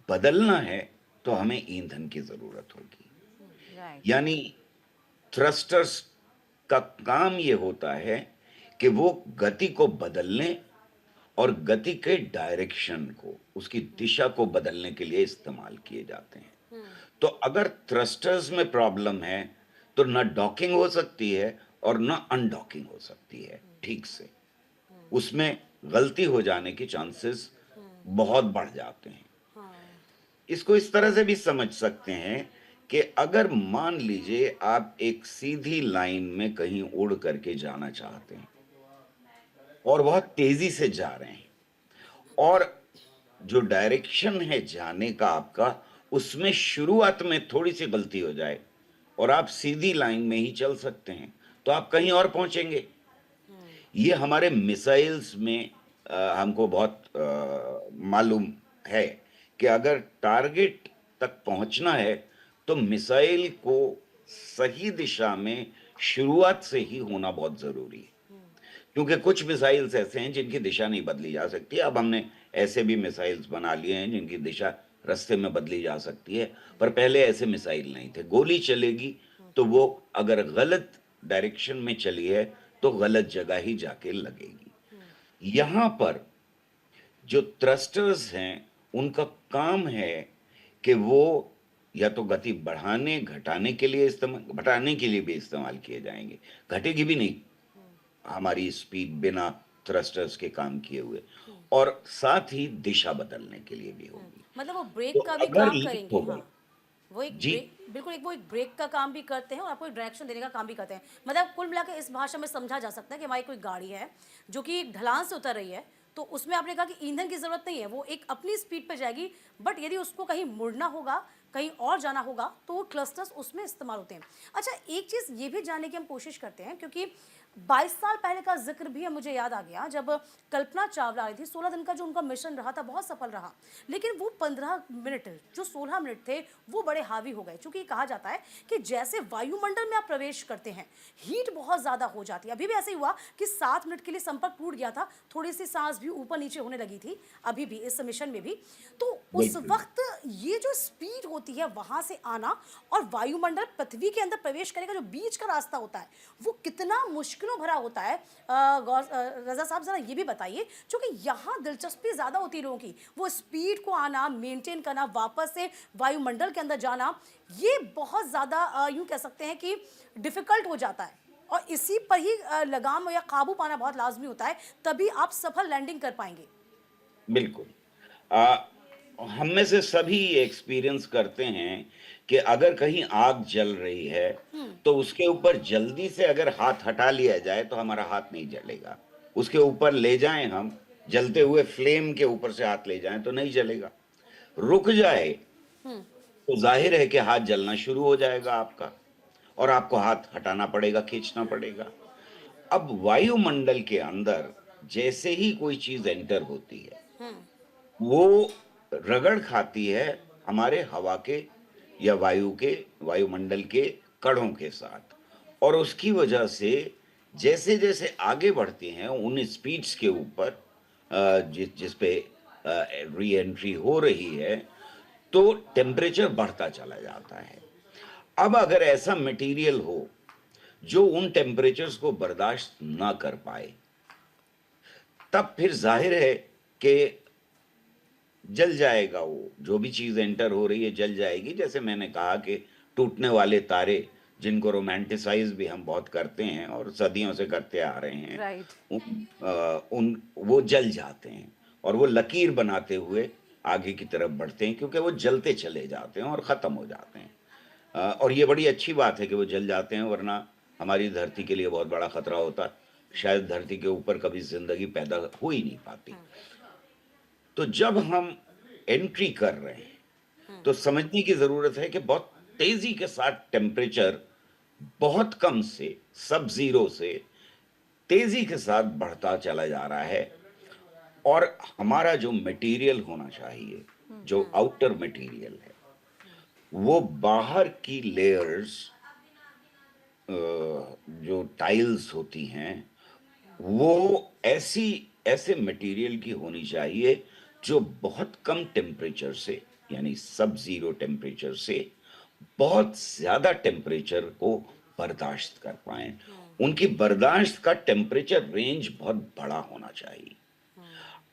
बदलना है तो हमें ईंधन की जरूरत होगी। राइट। यानी थ्रस्टर्स का काम ये होता है कि वो गति को बदलने और गति के डायरेक्शन को, उसकी दिशा को बदलने के लिए इस्तेमाल किए जाते हैं। तो अगर थ्रस्टर्स में प्रॉब्लम है तो ना डॉकिंग हो सकती है और ना अनडॉकिंग हो सकती है ठीक से। उसमें गलती हो जाने के चांसेस बहुत बढ़ जाते हैं। इसको इस तरह से भी समझ सकते हैं कि अगर मान लीजिए आप एक सीधी लाइन में कहीं उड़ करके जाना चाहते हैं और बहुत तेजी से जा रहे हैं, और जो डायरेक्शन है जाने का आपका, उसमें शुरुआत में थोड़ी सी गलती हो जाए और आप सीधी लाइन में ही चल सकते हैं, तो आप कहीं और पहुंचेंगे। ये हमारे मिसाइल्स में हमको बहुत मालूम है कि अगर टारगेट तक पहुंचना है तो मिसाइल को सही दिशा में शुरुआत से ही होना बहुत जरूरी है। क्योंकि कुछ मिसाइल्स ऐसे हैं जिनकी दिशा नहीं बदली जा सकती। अब हमने ऐसे भी मिसाइल्स बना लिए हैं जिनकी दिशा रास्ते में बदली जा सकती है, पर पहले ऐसे मिसाइल नहीं थे। गोली चलेगी तो वो अगर गलत डायरेक्शन में चली है तो गलत जगह ही जाके लगेगी। यहां पर जो थ्रस्टर्स हैं उनका काम है कि वो या तो गति बढ़ाने घटाने के लिए भी इस्तेमाल किए जाएंगे। घटेगी भी नहीं हमारी स्पीड बिना थ्रस्टर्स के काम किए हुए, और साथ ही दिशा बदलने के लिए भी होगी। मतलब वो ब्रेक तो का भी अगर काम लीक करेंगे। हो हाँ, गई, वो एक जी। बिल्कुल एक वो एक ब्रेक का काम भी करते हैं और आपको एक डायरेक्शन देने का काम भी करते हैं। मतलब कुल मिला के इस भाषा में समझा जा सकता है कि हमारी कोई गाड़ी है जो कि एक ढलान से उतर रही है, तो उसमें आपने कहा कि ईंधन की ज़रूरत नहीं है, वो एक अपनी स्पीड पे जाएगी, बट यदि उसको कहीं मुड़ना होगा, कहीं और जाना होगा, तो वो क्लस्टर्स उसमें इस्तेमाल होते हैं। अच्छा, एक चीज़ ये भी जानने की हम कोशिश करते हैं, क्योंकि 22 साल पहले का ज़िक्र भी मुझे याद आ गया, जब कल्पना चावला आई थी। 16 दिन का जो उनका मिशन रहा था, बहुत सफल रहा। लेकिन वो 15 मिनट, जो 16 मिनट थे, वो बड़े हावी हो गए। चूँकि कहा जाता है कि जैसे वायुमंडल में आप प्रवेश करते हैं, हीट बहुत ज़्यादा हो जाती है। अभी भी ऐसे ही हुआ कि 7 मिनट के लिए संपर्क टूट गया था, थोड़ी-सी सांस भी ऊपर-नीचे होने लगी थी, अभी भी इस मिशन में भी। तो उस बिल्कुल। वक़्त ये जो स्पीड होती है वहाँ से आना और वायुमंडल पृथ्वी के अंदर प्रवेश करने का जो बीच का रास्ता होता है, वो कितना मुश्किलों भरा होता है। रज़ा साहब ज़रा ये भी बताइए, चूँकि यहाँ दिलचस्पी ज़्यादा होती है लोगों की, वो स्पीड को आना, मेंटेन करना, वापस से वायुमंडल के अंदर जाना, ये बहुत ज़्यादा यूँ कह सकते हैं कि डिफ़िकल्ट हो जाता है और इसी पर ही लगाम या काबू पाना बहुत लाज़मी होता है, तभी आप सफल लैंडिंग कर पाएँगे। बिल्कुल। अ, हम में से सभी एक्सपीरियंस करते हैं कि अगर कहीं आग जल रही है, तो उसके ऊपर जल्दी से अगर हाथ हटा लिया जाए, तो हमारा हाथ नहीं जलेगा। उसके ऊपर ले जाएँ हम, जलते हुए फ्लेम के ऊपर से हाथ ले जाएँ, तो नहीं जलेगा। रुक जाए, तो ज़ाहिर है कि हाथ जलना शुरू हो जाएगा आपका और आपको हाथ हटाना पड़ेगा, खींचना पड़ेगा। अब वायुमंडल के अंदर जैसे ही कोई चीज़ एंटर होती है, वो रगड़ खाती है हमारे हवा के या वायुमंडल के कणों के साथ और उसकी वजह से जैसे-जैसे आगे बढ़ते हैं उन स्पीड्स के ऊपर जिस पे री एंट्री हो रही है, तो टेम्परेचर बढ़ता चला जाता है। अब अगर ऐसा मटेरियल हो, जो उन टेम्परेचर्स को बर्दाश्त ना कर पाए, तब फिर ज़ाहिर है कि जल जाएगा वो, जो भी चीज़ एंटर हो रही है जल जाएगी। जैसे मैंने कहा कि टूटने वाले तारे, जिनको रोमांटिसाइज़ भी हम बहुत करते हैं और सदियों से करते आ रहे हैं, राइट। उन वो जल जाते हैं और वो लकीर बनाते हुए आगे की तरफ बढ़ते हैं क्योंकि वो जलते चले जाते हैं और ख़त्म हो जाते हैं। और ये बड़ी अच्छी बात है कि वो जल जाते हैं, वरना हमारी धरती के लिए बहुत बड़ा खतरा होता। शायद धरती के ऊपर कभी ज़िंदगी पैदा हो ही नहीं पाती। तो जब हम एंट्री कर रहे हैं, तो समझने की ज़रूरत है कि बहुत तेज़ी के साथ टेम्परेचर बहुत कम से, सब ज़ीरो से तेज़ी के साथ बढ़ता चला जा रहा है और हमारा जो मटेरियल होना चाहिए, जो आउटर मटेरियल है, वो बाहर की लेयर्स जो टाइल्स होती हैं, वो ऐसे मटेरियल की होनी चाहिए जो बहुत कम टेम्परेचर से, यानी सब ज़ीरो टेम्परेचर से बहुत ज़्यादा टेम्परेचर को बर्दाश्त कर पाएँ। उनकी बर्दाश्त का टेम्परेचर रेंज बहुत बड़ा होना चाहिए।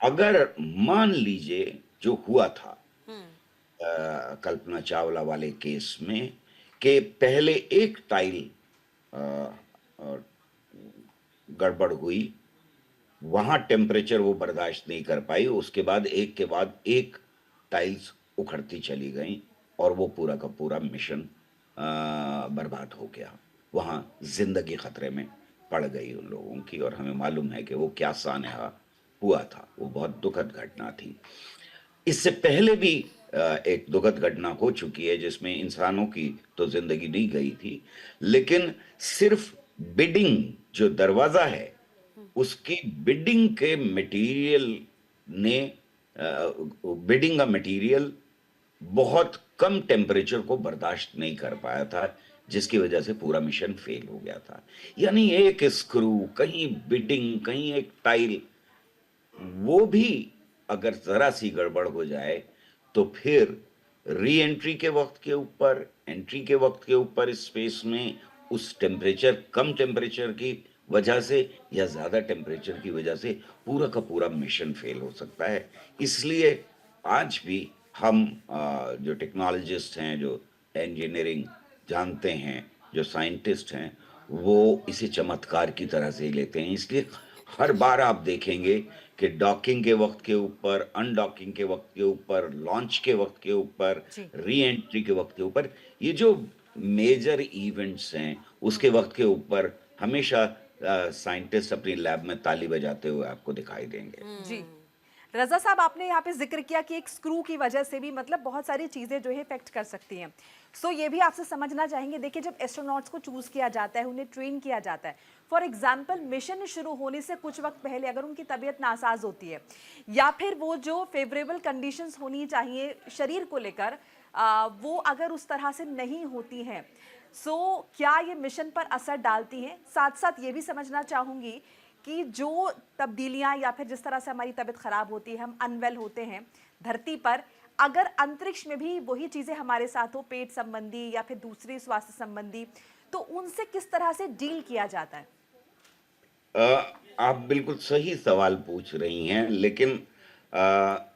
अगर मान लीजिए जो हुआ था कल्पना चावला वाले केस में कि पहले एक टाइल अ, अ, गड़बड़ हुई, वहाँ टेम्परेचर वो बर्दाश्त नहीं कर पाई, उसके बाद एक टाइल्स उखड़ती चली गईं और वो पूरा का पूरा मिशन बर्बाद हो गया। वहाँ ज़िंदगी खतरे में पड़ गई उन लोगों की और हमें मालूम है कि वो क्या सानहा हुआ था, वो बहुत दुखद घटना थी। इससे पहले भी एक दुखद घटना हो चुकी है जिसमें इंसानों की तो ज़िंदगी नहीं गई थी, लेकिन सिर्फ़ बिडिंग जो दरवाज़ा है, उसकी बिडिंग के मटेरियल ने बिडिंग का मटेरियल बहुत कम टेम्परेचर को बर्दाश्त नहीं कर पाया था, जिसकी वजह से पूरा मिशन फेल हो गया था। यानी एक स्क्रू, कहीं बिडिंग, कहीं एक टाइल, वो भी अगर ज़रा-सी गड़बड़ हो जाए, तो फिर री-एंट्री के वक़्त के ऊपर, एंट्री के वक़्त के ऊपर स्पेस में उस कम टेम्परेचर की वजह से या ज़्यादा टेम्परेचर की वजह से पूरा का पूरा मिशन फेल हो सकता है। इसलिए आज भी हम जो टेक्नोलॉजिस्ट हैं, जो इंजीनियरिंग जानते हैं, जो साइंटिस्ट हैं, वो इसे चमत्कार की तरह से ही लेते हैं। इसलिए हर बार आप देखेंगे कि डॉकिंग के वक्त के ऊपर, अनडॉकिंग के वक्त के ऊपर, लॉन्च के वक्त के ऊपर, जी। री एंट्री के वक्त के ऊपर, ये जो मेजर इवेंट्स हैं उसके वक्त के ऊपर हमेशा साइंटिस्ट अपनी लैब में ताली बजाते हुए आपको दिखाई देंगे। जी। रज़ा साहब, आपने यहाँ पे ज़िक्र किया कि एक स्क्रू की वजह से भी मतलब बहुत सारी चीज़ें जो है इफ़ेक्ट कर सकती हैं। सो ये भी आपसे समझना चाहेंगे, देखिए जब एस्ट्रोनॉट्स को चूज़ किया जाता है, उन्हें ट्रेन किया जाता है, फॉर एग्ज़ाम्पल मिशन शुरू होने से कुछ वक़्त पहले अगर उनकी तबीयत नासाज़ होती है या फिर वो जो फ़ेवरेबल कंडीशंस होनी चाहिए शरीर को लेकर वो अगर उस तरह से नहीं होती हैं, सो क्या ये मिशन पर असर डालती हैं? साथ-साथ ये भी समझना चाहूँगी कि जो तब्दीलियाँ या फिर जिस तरह से हमारी तबीयत ख़राब होती है, हम अनवेल होते हैं धरती पर, अगर अंतरिक्ष में भी वही चीज़ें हमारे साथ हो, पेट संबंधी या फिर दूसरी स्वास्थ्य संबंधी, तो उनसे किस तरह से डील किया जाता है? आप बिल्कुल सही सवाल पूछ रही हैं, लेकिन अ,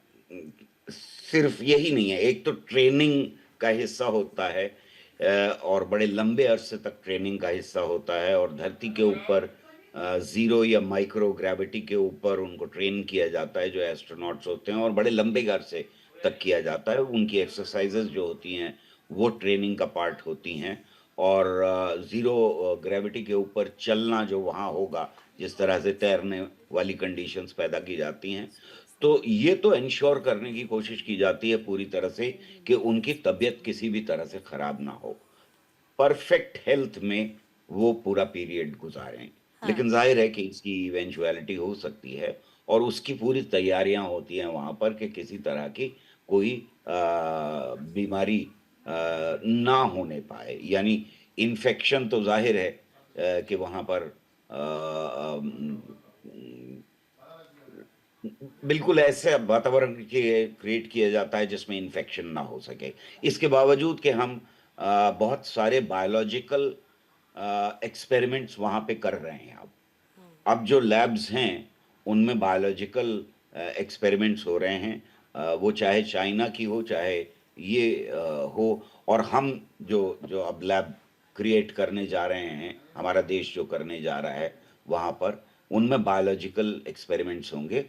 सिर्फ यही नहीं है। एक तो ट्रेनिंग का हिस्सा होता है, और बड़े लंबे अरसे तक ट्रेनिंग का हिस्सा होता है, और धरती के ऊपर ज़ीरो या माइक्रो ग्रेविटी के ऊपर उनको ट्रेन किया जाता है जो एस्ट्रोनॉट्स होते हैं, और बड़े लंबे अरसे तक किया जाता है। उनकी एक्सरसाइज़ेज़ जो होती हैं, वो ट्रेनिंग का पार्ट होती हैं, और ज़ीरो ग्रेविटी के ऊपर चलना जो वहाँ होगा, जिस तरह से तैरने वाली कंडीशंस पैदा की जाती हैं, तो ये तो एन्श्योर करने की कोशिश की जाती है पूरी तरह से कि उनकी तबीयत किसी भी तरह से खराब ना हो। परफेक्ट हेल्थ में वो पूरा पीरियड गुज़ारें। हाँ। लेकिन ज़ाहिर है कि इसकी इवेंचुअलिटी हो सकती है, और उसकी पूरी तैयारियाँ होती हैं वहाँ पर कि किसी तरह की कोई बीमारी ना होने पाए। यानी इन्फेक्शन तो ज़ाहिर है कि वहाँ पर बिल्कुल ऐसे वातावरण क्रिएट किया जाता है जिसमें इन्फेक्शन ना हो सके। इसके बावजूद कि हम बहुत सारे बायोलॉजिकल एक्सपेरिमेंट्स वहाँ पे कर रहे हैं अब। अब जो लैब्स हैं, उनमें बायोलॉजिकल एक्सपेरिमेंट्स हो रहे हैं। वो चाहे चाइना की हो, चाहे ये हो, और हम जो जो अब लैब क्रिएट करने जा रहे हैं, हमारा देश जो करने जा रहा है वहाँ पर, उनमें बायोलॉजिकल एक्सपेरिमेंट्स होंगे।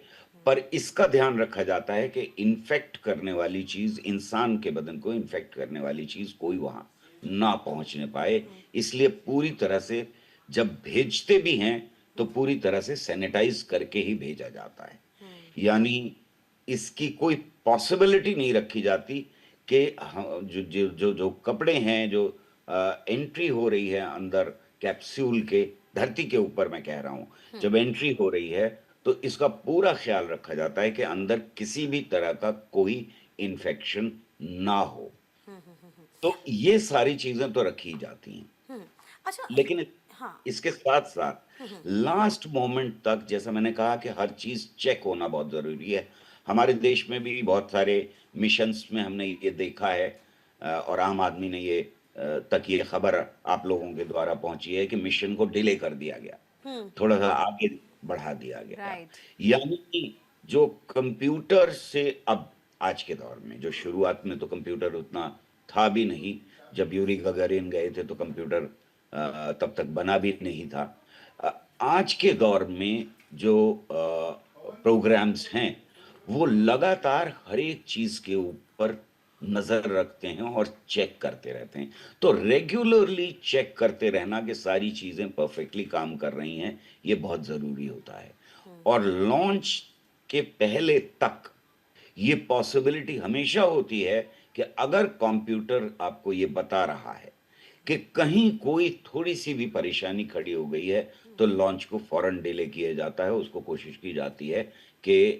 पर इसका ध्यान रखा जाता है कि इन्फेक्ट करने वाली चीज़, इंसान के बदन को इन्फेक्ट करने वाली चीज़ कोई वहाँ ना पहुँचने पाए। इसलिए पूरी तरह से जब भेजते भी हैं, तो पूरी तरह से सैनिटाइज़ करके ही भेजा जाता है। यानी इसकी कोई पॉसिबिलिटी नहीं रखी जाती कि जो कपड़े हैं, जो एंट्री हो रही है अंदर कैप्सूल के, धरती के ऊपर मैं कह रहा हूँ, जब एंट्री हो रही है, तो इसका पूरा ख़्याल रखा जाता है कि अंदर किसी भी तरह का कोई इन्फेक्शन ना हो। तो ये सारी चीज़ें तो रखी जाती हैं। हुँ। अच्छा लेकिन हाँ। इसके साथ-साथ लास्ट मोमेंट तक, जैसा मैंने कहा कि हर चीज़ चेक होना बहुत ज़रूरी है। हमारे देश में भी बहुत सारे मिशंस में हमने ये देखा है, और आम आदमी ने तक ये खबर आप लोगों के द्वारा पहुँची है कि मिशन को डिले कर दिया गया। हुँ। थोड़ा-सा आगे बढ़ा दिया गया। राइट। यानी कि जो कंप्यूटर से अब आज के दौर में, जो शुरुआत में तो कंप्यूटर उतना था भी नहीं, जब यूरी गगारिन गए थे तो कंप्यूटर तब तक बना भी नहीं था। अ, आज के दौर में जो प्रोग्राम्स हैं, वो लगातार हर एक चीज़ के ऊपर नज़र रखते हैं और चेक करते रहते हैं। तो रेगुलरली चेक करते रहना कि सारी चीज़ें परफेक्टली काम कर रही हैं, ये बहुत ज़रूरी होता है। और लॉन्च के पहले तक ये पॉसिबिलिटी हमेशा होती है कि अगर कंप्यूटर आपको ये बता रहा है कि कहीं कोई थोड़ी-सी भी परेशानी खड़ी हो गई है, तो लॉन्च को फ़ौरन डिले किया जाता है। उसको कोशिश की जाती है कि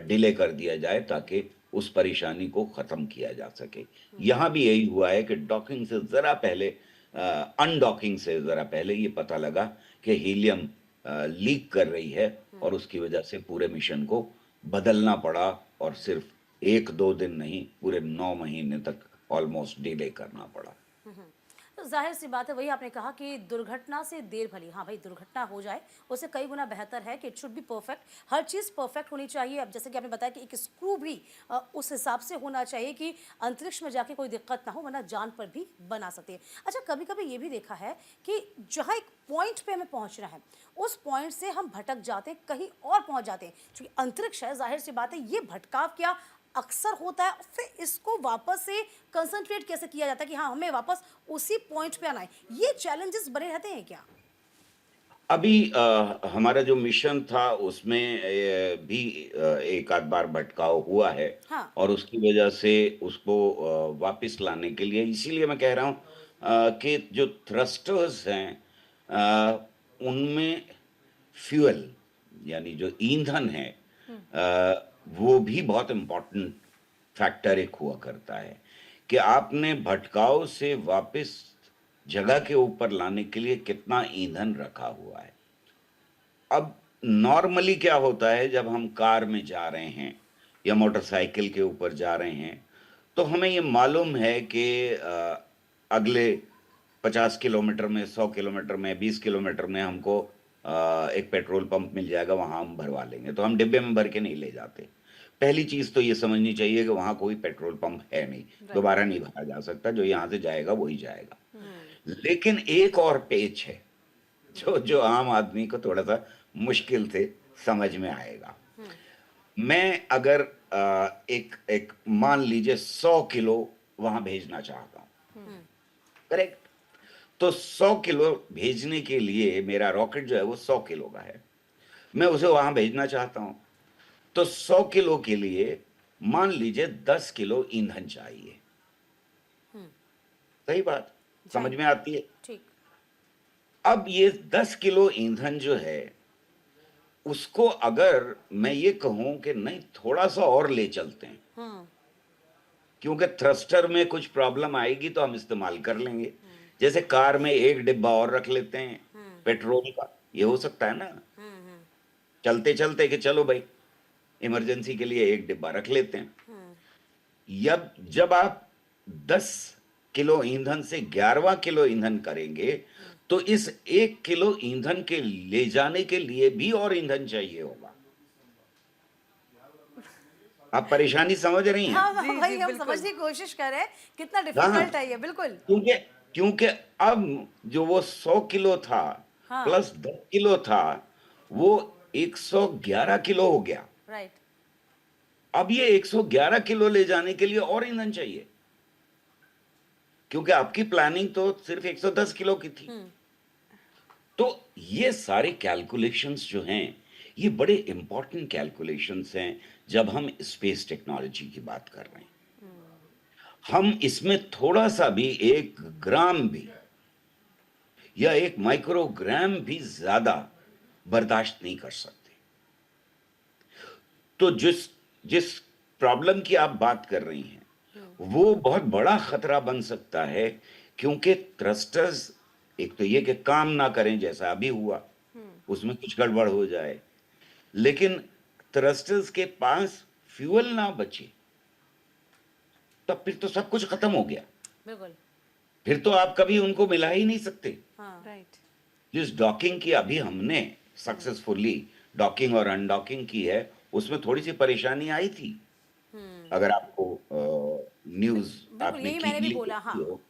डिले कर दिया जाए ताकि उस परेशानी को ख़त्म किया जा सके। यहाँ भी यही हुआ है कि डॉकिंग से ज़रा पहले, अनडॉकिंग से ज़रा पहले ये पता लगा कि हीलियम लीक कर रही है, और उसकी वजह से पूरे मिशन को बदलना पड़ा, और सिर्फ़ 1-2 दिन नहीं, पूरे 9 महीने तक ऑलमोस्ट डिले करना पड़ा। तो जाहिर सी बात है, वही आपने कहा कि दुर्घटना से देर भली। हाँ भाई, दुर्घटना हो जाए उससे कई गुना बेहतर है कि it should be perfect. Her cheese perfect होनी चाहिए। अब जैसे कि आपने बताया कि एक स्क्रू भी उस हिसाब से होना चाहिए कि अंतरिक्ष में जाके कोई दिक्कत ना हो, वरना जान पर भी बना सकती है। अच्छा, कभी कभी ये भी देखा है कि जहाँ एक पॉइंट पे हमें पहुंचना है, उस पॉइंट से हम भटक जाते हैं, कहीं और पहुंच जाते हैं। क्योंकि अंतरिक्ष है, जाहिर सी बात है, ये भटकाव क्या अक्सर होता है। फिर इसको वापस से कंसंट्रेट कैसे किया जाता है कि हाँ, हमें वापस उसी पॉइंट पे आना है। ये चैलेंजेस बने रहते हैं क्या? अभी हमारा जो मिशन था उसमें भी एक आध बार भटकाव हुआ है, हाँ। और उसकी वजह से उसको वापस लाने के लिए, इसीलिए मैं कह रहा हूँ कि जो थ्रस्टर्स हैं उनमें फ्यूल यानी जो ईंधन है वो भी बहुत इम्पोर्टेंट फैक्टर एक हुआ करता है कि आपने भटकाव से वापस जगह के ऊपर लाने के लिए कितना ईंधन रखा हुआ है। अब नॉर्मली क्या होता है, जब हम कार में जा रहे हैं या मोटरसाइकिल के ऊपर जा रहे हैं, तो हमें ये मालूम है कि अगले 50 किलोमीटर में, 100 किलोमीटर में, 20 किलोमीटर में हमको एक पेट्रोल पंप मिल जाएगा, वहां हम भरवा लेंगे। तो हम डिब्बे में भर के नहीं ले जाते। पहली चीज तो ये समझनी चाहिए कि वहां कोई पेट्रोल पंप है नहीं, दोबारा नहीं भरा जा सकता। जो यहां से जाएगा वही जाएगा। लेकिन एक और पेच है जो जो आम आदमी को थोड़ा सा मुश्किल से समझ में आएगा। मैं अगर एक एक मान लीजिए 100 किलो वहां भेजना चाहता हूं, करेक्ट? तो 100 किलो भेजने के लिए मेरा रॉकेट जो है वो 100 किलो का है, मैं उसे वहां भेजना चाहता हूं। तो 100 किलो के लिए मान लीजिए 10 किलो ईंधन चाहिए। सही बात समझ में आती है? ठीक। अब ये 10 किलो ईंधन जो है, उसको अगर मैं ये कहूं कि नहीं थोड़ा सा और ले चलते हैं, क्योंकि थ्रस्टर में कुछ प्रॉब्लम आएगी तो हम इस्तेमाल कर लेंगे। जैसे कार में एक डिब्बा और रख लेते हैं पेट्रोल का, ये हो सकता है ना, चलते चलते कि चलो भाई इमरजेंसी के लिए एक डिब्बा रख लेते हैं। जब आप 10 किलो ईंधन से 11वां किलो ईंधन करेंगे, तो इस 1 किलो ईंधन के ले जाने के लिए भी और ईंधन चाहिए होगा। आप परेशानी समझ रही हैं? हाँ, जी, जी, वही हम बिल्कुल। समझने की कोशिश कर रहे हैं, कितना हाँ, डिफिकल्ट है ये। बिल्कुल। क्योंकि क्योंकि अब जो वो 100 किलो था हाँ। प्लस 10 किलो था, वो 111 किलो हो गया। राइट। अब ये 111 किलो ले जाने के लिए और ईंधन चाहिए, क्योंकि आपकी प्लानिंग तो सिर्फ 110 किलो की थी। तो ये सारे कैलकुलेशंस जो हैं, ये बड़े इंपॉर्टेंट कैलकुलेशंस हैं जब हम स्पेस टेक्नोलॉजी की बात कर रहे हैं। हम इसमें थोड़ा सा भी, 1 ग्राम भी या 1 माइक्रोग्राम भी ज्यादा बर्दाश्त नहीं कर सकते। तो जिस जिस प्रॉब्लम की आप बात कर रही हैं, वो बहुत बड़ा खतरा बन सकता है, क्योंकि थ्रस्टर्स एक तो ये कि काम ना करें जैसा अभी हुआ, उसमें कुछ गड़बड़ हो जाए, लेकिन थ्रस्टर्स के पास फ्यूल ना बचे, तब फिर तो सब कुछ खत्म हो गया। बिल्कुल। फिर तो आप कभी उनको मिला ही नहीं सकते। हाँ। राइट। जिस डॉकिंग की अभी हमने सक्सेसफुली डॉकिंग और अनडॉकिंग की है, उसमें थोड़ी सी परेशानी आई थी। अगर आपको न्यूज बिल्कुल, आपने यही मैंने भी क्लिकली बोला। हाँ। देखी हो,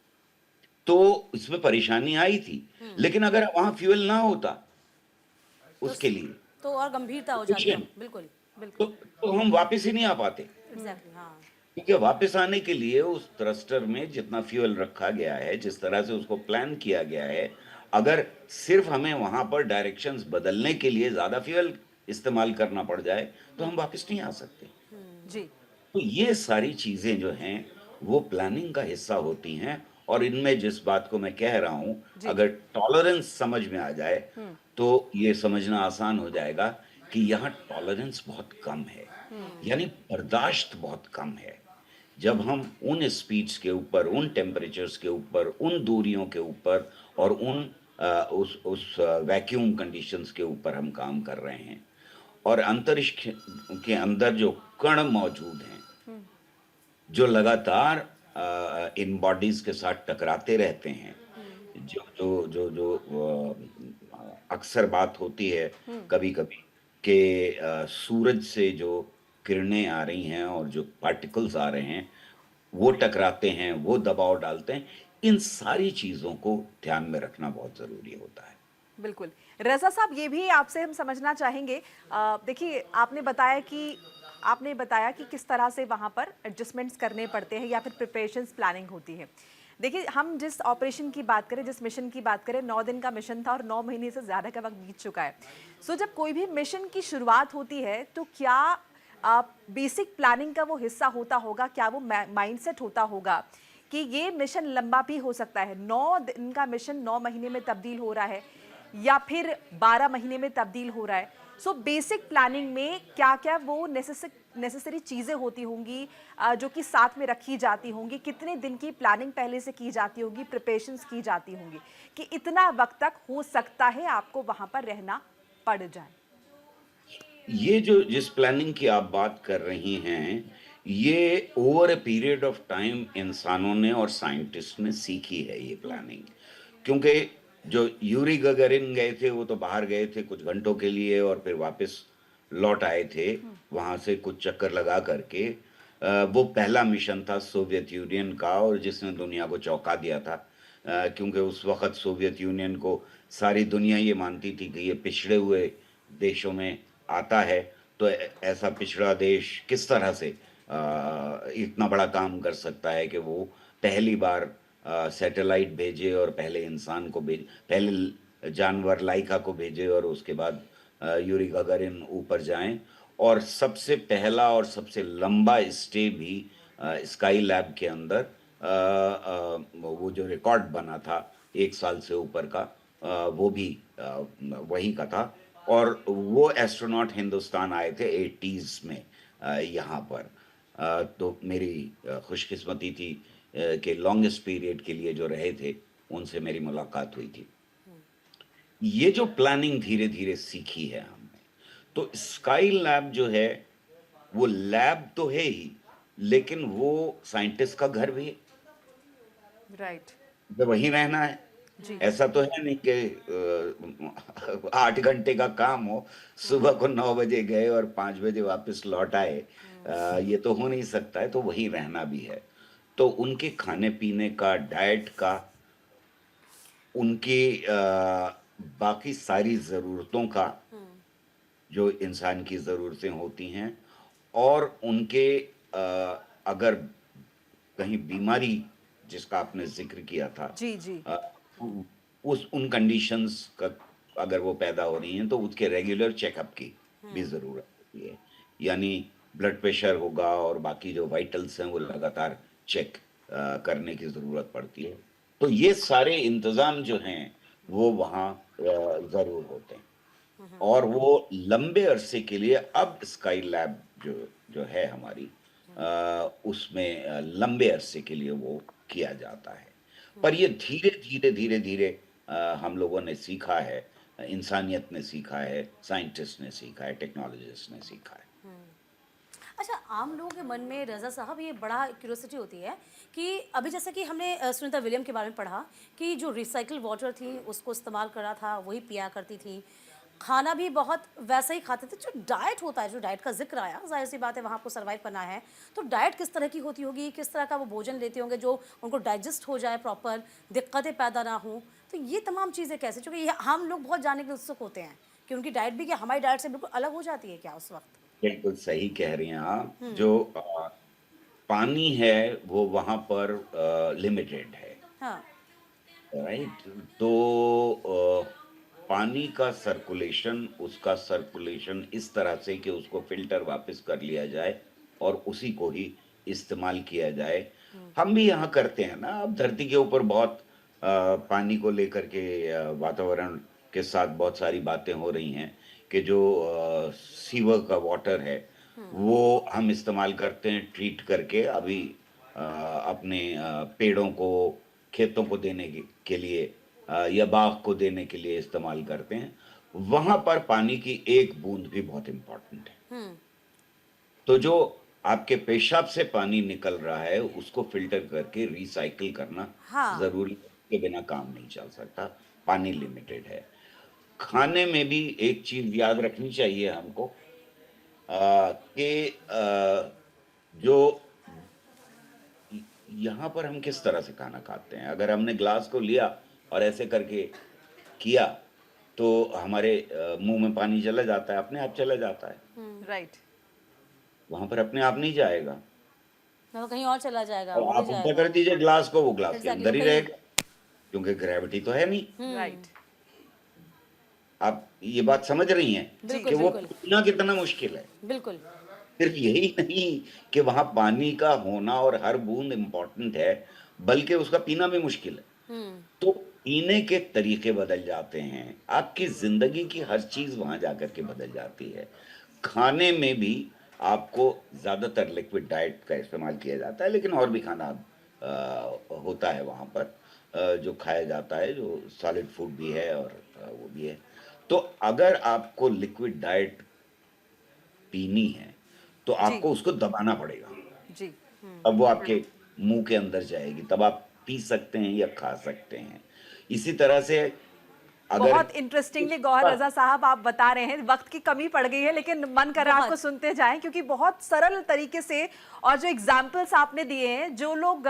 तो इसमें परेशानी आई थी। लेकिन अगर वहां फ्यूल ना होता उसके लिए, तो और गंभीरता हो जाती है। Efficient. बिल्कुल। तो बिल्कुल। तो हम वापस ही नहीं आ पाते। एग्जैक्टली। हाँ। क्योंकि वापस आने के लिए उस थ्रस्टर में जितना फ्यूल रखा गया है, जिस तरह से उसको प्लान किया गया है, अगर सिर्फ हमें वहां पर डायरेक्शंस बदलने के लिए ज्यादा फ्यूल इस्तेमाल करना पड़ जाए, तो हम वापस नहीं आ सकते। जी। तो ये सारी चीजें जो हैं वो प्लानिंग का हिस्सा होती हैं, और इनमें जिस बात को मैं कह रहा हूं, अगर टॉलरेंस समझ में आ जाए तो ये समझना आसान हो जाएगा कि यहाँ टॉलरेंस बहुत कम है, यानी बर्दाश्त बहुत कम है। जब हम उन स्पीड्स के ऊपर, उन टेम्परेचर्स के ऊपर, उन दूरियों के ऊपर और उस वैक्यूम कंडीशंस के ऊपर हम काम कर रहे हैं, और अंतरिक्ष के अंदर जो कण मौजूद हैं, जो लगातार इन बॉडीज के साथ टकराते रहते हैं, जो जो जो जो अक्सर बात होती है कभी-कभी कि सूरज से जो किरणें आ रही हैं और जो पार्टिकल्स आ रहे हैं, वो टकराते हैं, वो दबाव डालते हैं। इन सारी चीज़ों को ध्यान में रखना बहुत ज़रूरी होता है। बिल्कुल। रज़ा साहब, ये भी आपसे हम समझना चाहेंगे। देखिए, आपने बताया कि किस तरह से वहाँ पर एडजस्टमेंट्स करने पड़ते हैं या फिर प्रिपरेशंस प्लानिंग होती है। देखिए, हम जिस ऑपरेशन की बात करें, जिस मिशन की बात करें, 9 दिन का मिशन था और 9 महीने से ज़्यादा का वक़्त बीत चुका है। सो जब कोई भी मिशन की शुरुआत होती है, तो क्या बेसिक प्लानिंग का वो हिस्सा होता होगा? क्या वो माइंडसेट होता होगा कि ये मिशन लंबा भी हो सकता है? 9 दिन का मिशन 9 महीने में तब्दील हो रहा है या फिर 12 महीने में तब्दील हो रहा है। सो बेसिक प्लानिंग में क्या-क्या वो नेसेसरी चीज़ें होती होंगी जो कि साथ में रखी जाती होंगी? कितने दिन की प्लानिंग पहले से की जाती होगी, प्रिपरेशंस की जाती होंगी कि इतना वक़्त तक हो सकता है आपको वहाँ पर रहना पड़ जाए? ये जो जिस प्लानिंग की आप बात कर रही हैं, ये over a period of time इंसानों ने और साइंटिस्ट ने सीखी है ये प्लानिंग। क्योंकि जो यूरी गगारिन गए थे, वो तो बाहर गए थे कुछ घंटों के लिए और फिर वापस लौट आए थे, वहाँ से कुछ चक्कर लगा कर के। वो पहला मिशन था सोवियत यूनियन का और जिसने दुनिया को चौंका दिया था। क्योंकि उस वक़्त सोवियत यूनियन को सारी दुनिया ये मानती थी कि ये पिछड़े हुए देशों में आता है, तो ऐसा पिछड़ा देश किस तरह से इतना बड़ा काम कर सकता है कि वो पहली बार सैटेलाइट भेजे और पहले इंसान को पहले जानवर लाइका को भेजे और उसके बाद यूरी गगारिन ऊपर जाएँ और सबसे पहला और सबसे लंबा स्टे भी स्काई लैब के अंदर वो जो रिकॉर्ड बना था 1 साल से ऊपर का वो भी वहीं का था और वो एस्ट्रोनॉट हिंदुस्तान आए थे 80s में यहाँ पर। तो मेरी खुशकिस्मती थी कि लॉन्गेस्ट पीरियड के लिए जो रहे थे, उनसे मेरी मुलाकात हुई थी। ये जो प्लानिंग धीरे-धीरे सीखी है हमने, तो स्काई लैब जो है, वो लैब तो है ही, लेकिन वो साइंटिस्ट का घर भी है। राइट। तो वहीं रहना है। जी। ऐसा तो है नहीं कि 8 घंटे का काम हो, सुबह को 9 बजे गए और 5 बजे वापस लौट आए। ये तो हो नहीं सकता है, तो वहीं रहना भी है। तो उनके खाने-पीने का, डाइट का, उनकी बाकी सारी ज़रूरतों का, जो इंसान की ज़रूरतें होती हैं और उनके अगर कहीं बीमारी जिसका आपने ज़िक्र किया था जी, जी। अ, उ उस उन कंडीशंस का अगर वो पैदा हो रही हैं, तो उसके रेगुलर चेकअप की भी ज़रूरत होती है। यानी ब्लड प्रेशर होगा और बाकी जो वाइटल्स हैं, वो लगातार चेक करने की ज़रूरत पड़ती है। तो ये सारे इंतज़ाम जो हैं, वो वहाँ ज़रूर होते हैं। और वो लंबे अरसे के लिए अब स्काई लैब जो जो है हमारी उसमें लंबे अरसे के लिए वो किया जाता है। पर ये धीरे-धीरे, धीरे-धीरे हम लोगों ने सीखा है, इंसानियत ने सीखा है, साइंटिस्ट ने सीखा है, टेक्नोलॉजिस्ट ने सीखा है। अच्छा, आम लोगों के मन में रज़ा साहब ये बड़ा क्यूरियोसिटी होती है कि अभी जैसे कि हमने सुनीता विलियम के बारे में पढ़ा कि जो रिसाइकिल वाटर थी उसको इस्तेमाल करा था, वही पिया करती थी। खाना भी बहुत वैसा ही खाते थे। जो डाइट होता है, जो डाइट का ज़िक्र आया, ज़ाहिर-सी बात है वहाँ आपको सर्वाइव करना है। तो डाइट किस तरह की होती होगी? किस तरह का वो भोजन लेते होंगे जो उनको डाइजेस्ट हो जाए प्रॉपर, दिक्कतें पैदा ना हों? तो ये तमाम चीज़ें कैसे? चूँकि ये हम लोग बहुत जानने के उत्सुक होते हैं कि उनकी डाइट भी क्या हमारी डाइट से बिल्कुल अलग हो जाती है क्या उस वक़्त? बिल्कुल सही कह रही हैं आप। जो पानी है वो वहाँ पर लिमिटेड है। हाँ। राइट तो पानी का सर्कुलेशन उसका सर्कुलेशन इस तरह से कि उसको फिल्टर वापस कर लिया जाए और उसी को ही इस्तेमाल किया जाए हम भी यहाँ करते हैं ना अब धरती के ऊपर बहुत पानी को लेकर के वातावरण के साथ बहुत सारी बातें हो रही हैं कि जो सीवर का वाटर है वो हम इस्तेमाल करते हैं ट्रीट करके अभी अपने पेड़ों को खेतों को देने के लिए या बाग को देने के लिए इस्तेमाल करते हैं वहां पर पानी की एक बूंद भी बहुत इंपॉर्टेंट है हुँ। तो जो आपके पेशाब से पानी निकल रहा है उसको फिल्टर करके रिसाइकिल करना हाँ। जरूरी है के बिना काम नहीं चल सकता, पानी लिमिटेड है। खाने में भी एक चीज याद रखनी चाहिए हमको कि जो यहाँ पर हम किस तरह से खाना खाते हैं। अगर हमने ग्लास को लिया और ऐसे करके किया तो हमारे मुंह में पानी चला जाता है, अपने आप चला जाता है। राइट। वहां पर अपने आप नहीं जाएगा। ना तो कहीं और चला जाएगा, और वो आप भी उल्टा जाएगा। कर दीजिए ग्लास को, वो ग्लास के Exactly, अंदर ही वो कहीं- रहेगा, क्योंकि ग्रेविटी तो है नहीं। राइट। आप ये बात समझ रही हैं बिल्कुल, कि वो बिल्कुल। पीना कितना मुश्किल है। बिल्कुल। सिर्फ यही नहीं कि वहां पानी का होना और हर बूंद इम्पोर्टेंट है, बल्कि उसका पीना भी मुश्किल है। तो पीने के तरीके बदल जाते हैं, आपकी जिंदगी की हर चीज वहां जाकर के बदल जाती है। खाने में भी आपको ज्यादातर लिक्विड डाइट का इस्तेमाल किया जाता है, लेकिन और भी खाना होता है वहां पर जो खाया जाता है, जो सॉलिड फूड भी है और वो भी है। तो अगर आपको लिक्विड डाइट पीनी है तो आपको उसको दबाना पड़ेगा, जी। अब वो आपके मुंह के अंदर जाएगी, तब आप पी सकते हैं या खा सकते हैं। इसी तरह से अगर बहुत इंटरेस्टिंगली गौहर रजा साहब आप बता रहे हैं, वक्त की कमी पड़ गई है लेकिन मन कर रहा है आपको सुनते जाएं, क्योंकि बहुत सरल तरीके से और जो एग्जाम्पल्स आपने दिए हैं, जो लोग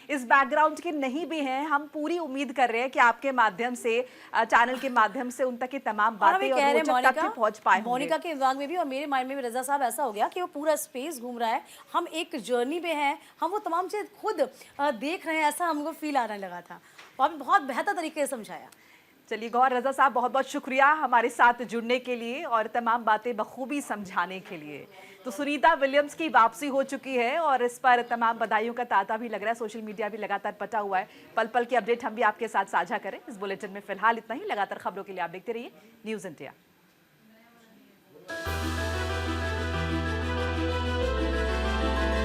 इस बैकग्राउंड के नहीं भी हैं, हम पूरी उम्मीद कर रहे हैं कि आपके माध्यम से, चैनल के माध्यम से उन तक की तमाम और अभी बातें कह और रहे हैं रोचक तथ्य पहुंच पाए होंगे। मोनिका के दिमाग में भी और मेरे माइंड में भी रजा साहब ऐसा हो गया कि वो पूरा स्पेस घूम रहा है, हम एक जर्नी पे हैं, हम वो तमाम चीज खुद देख रहे हैं, ऐसा हमको फील आने लगा था। वो आपने बहुत बेहतर तरीके से समझाया। चलिए गौहर रजा साहब, बहुत बहुत शुक्रिया हमारे साथ जुड़ने के लिए और तमाम बातें बखूबी समझाने के लिए। तो सुनीता विलियम्स की वापसी हो चुकी है और इस पर तमाम बधाइयों का तांता भी लग रहा है, सोशल मीडिया भी लगातार पटा हुआ है। पल पल की अपडेट हम भी आपके साथ साझा करें। इस बुलेटिन में फिलहाल इतना ही। लगातार खबरों के लिए आप देखते रहिए न्यूज़ इंडिया।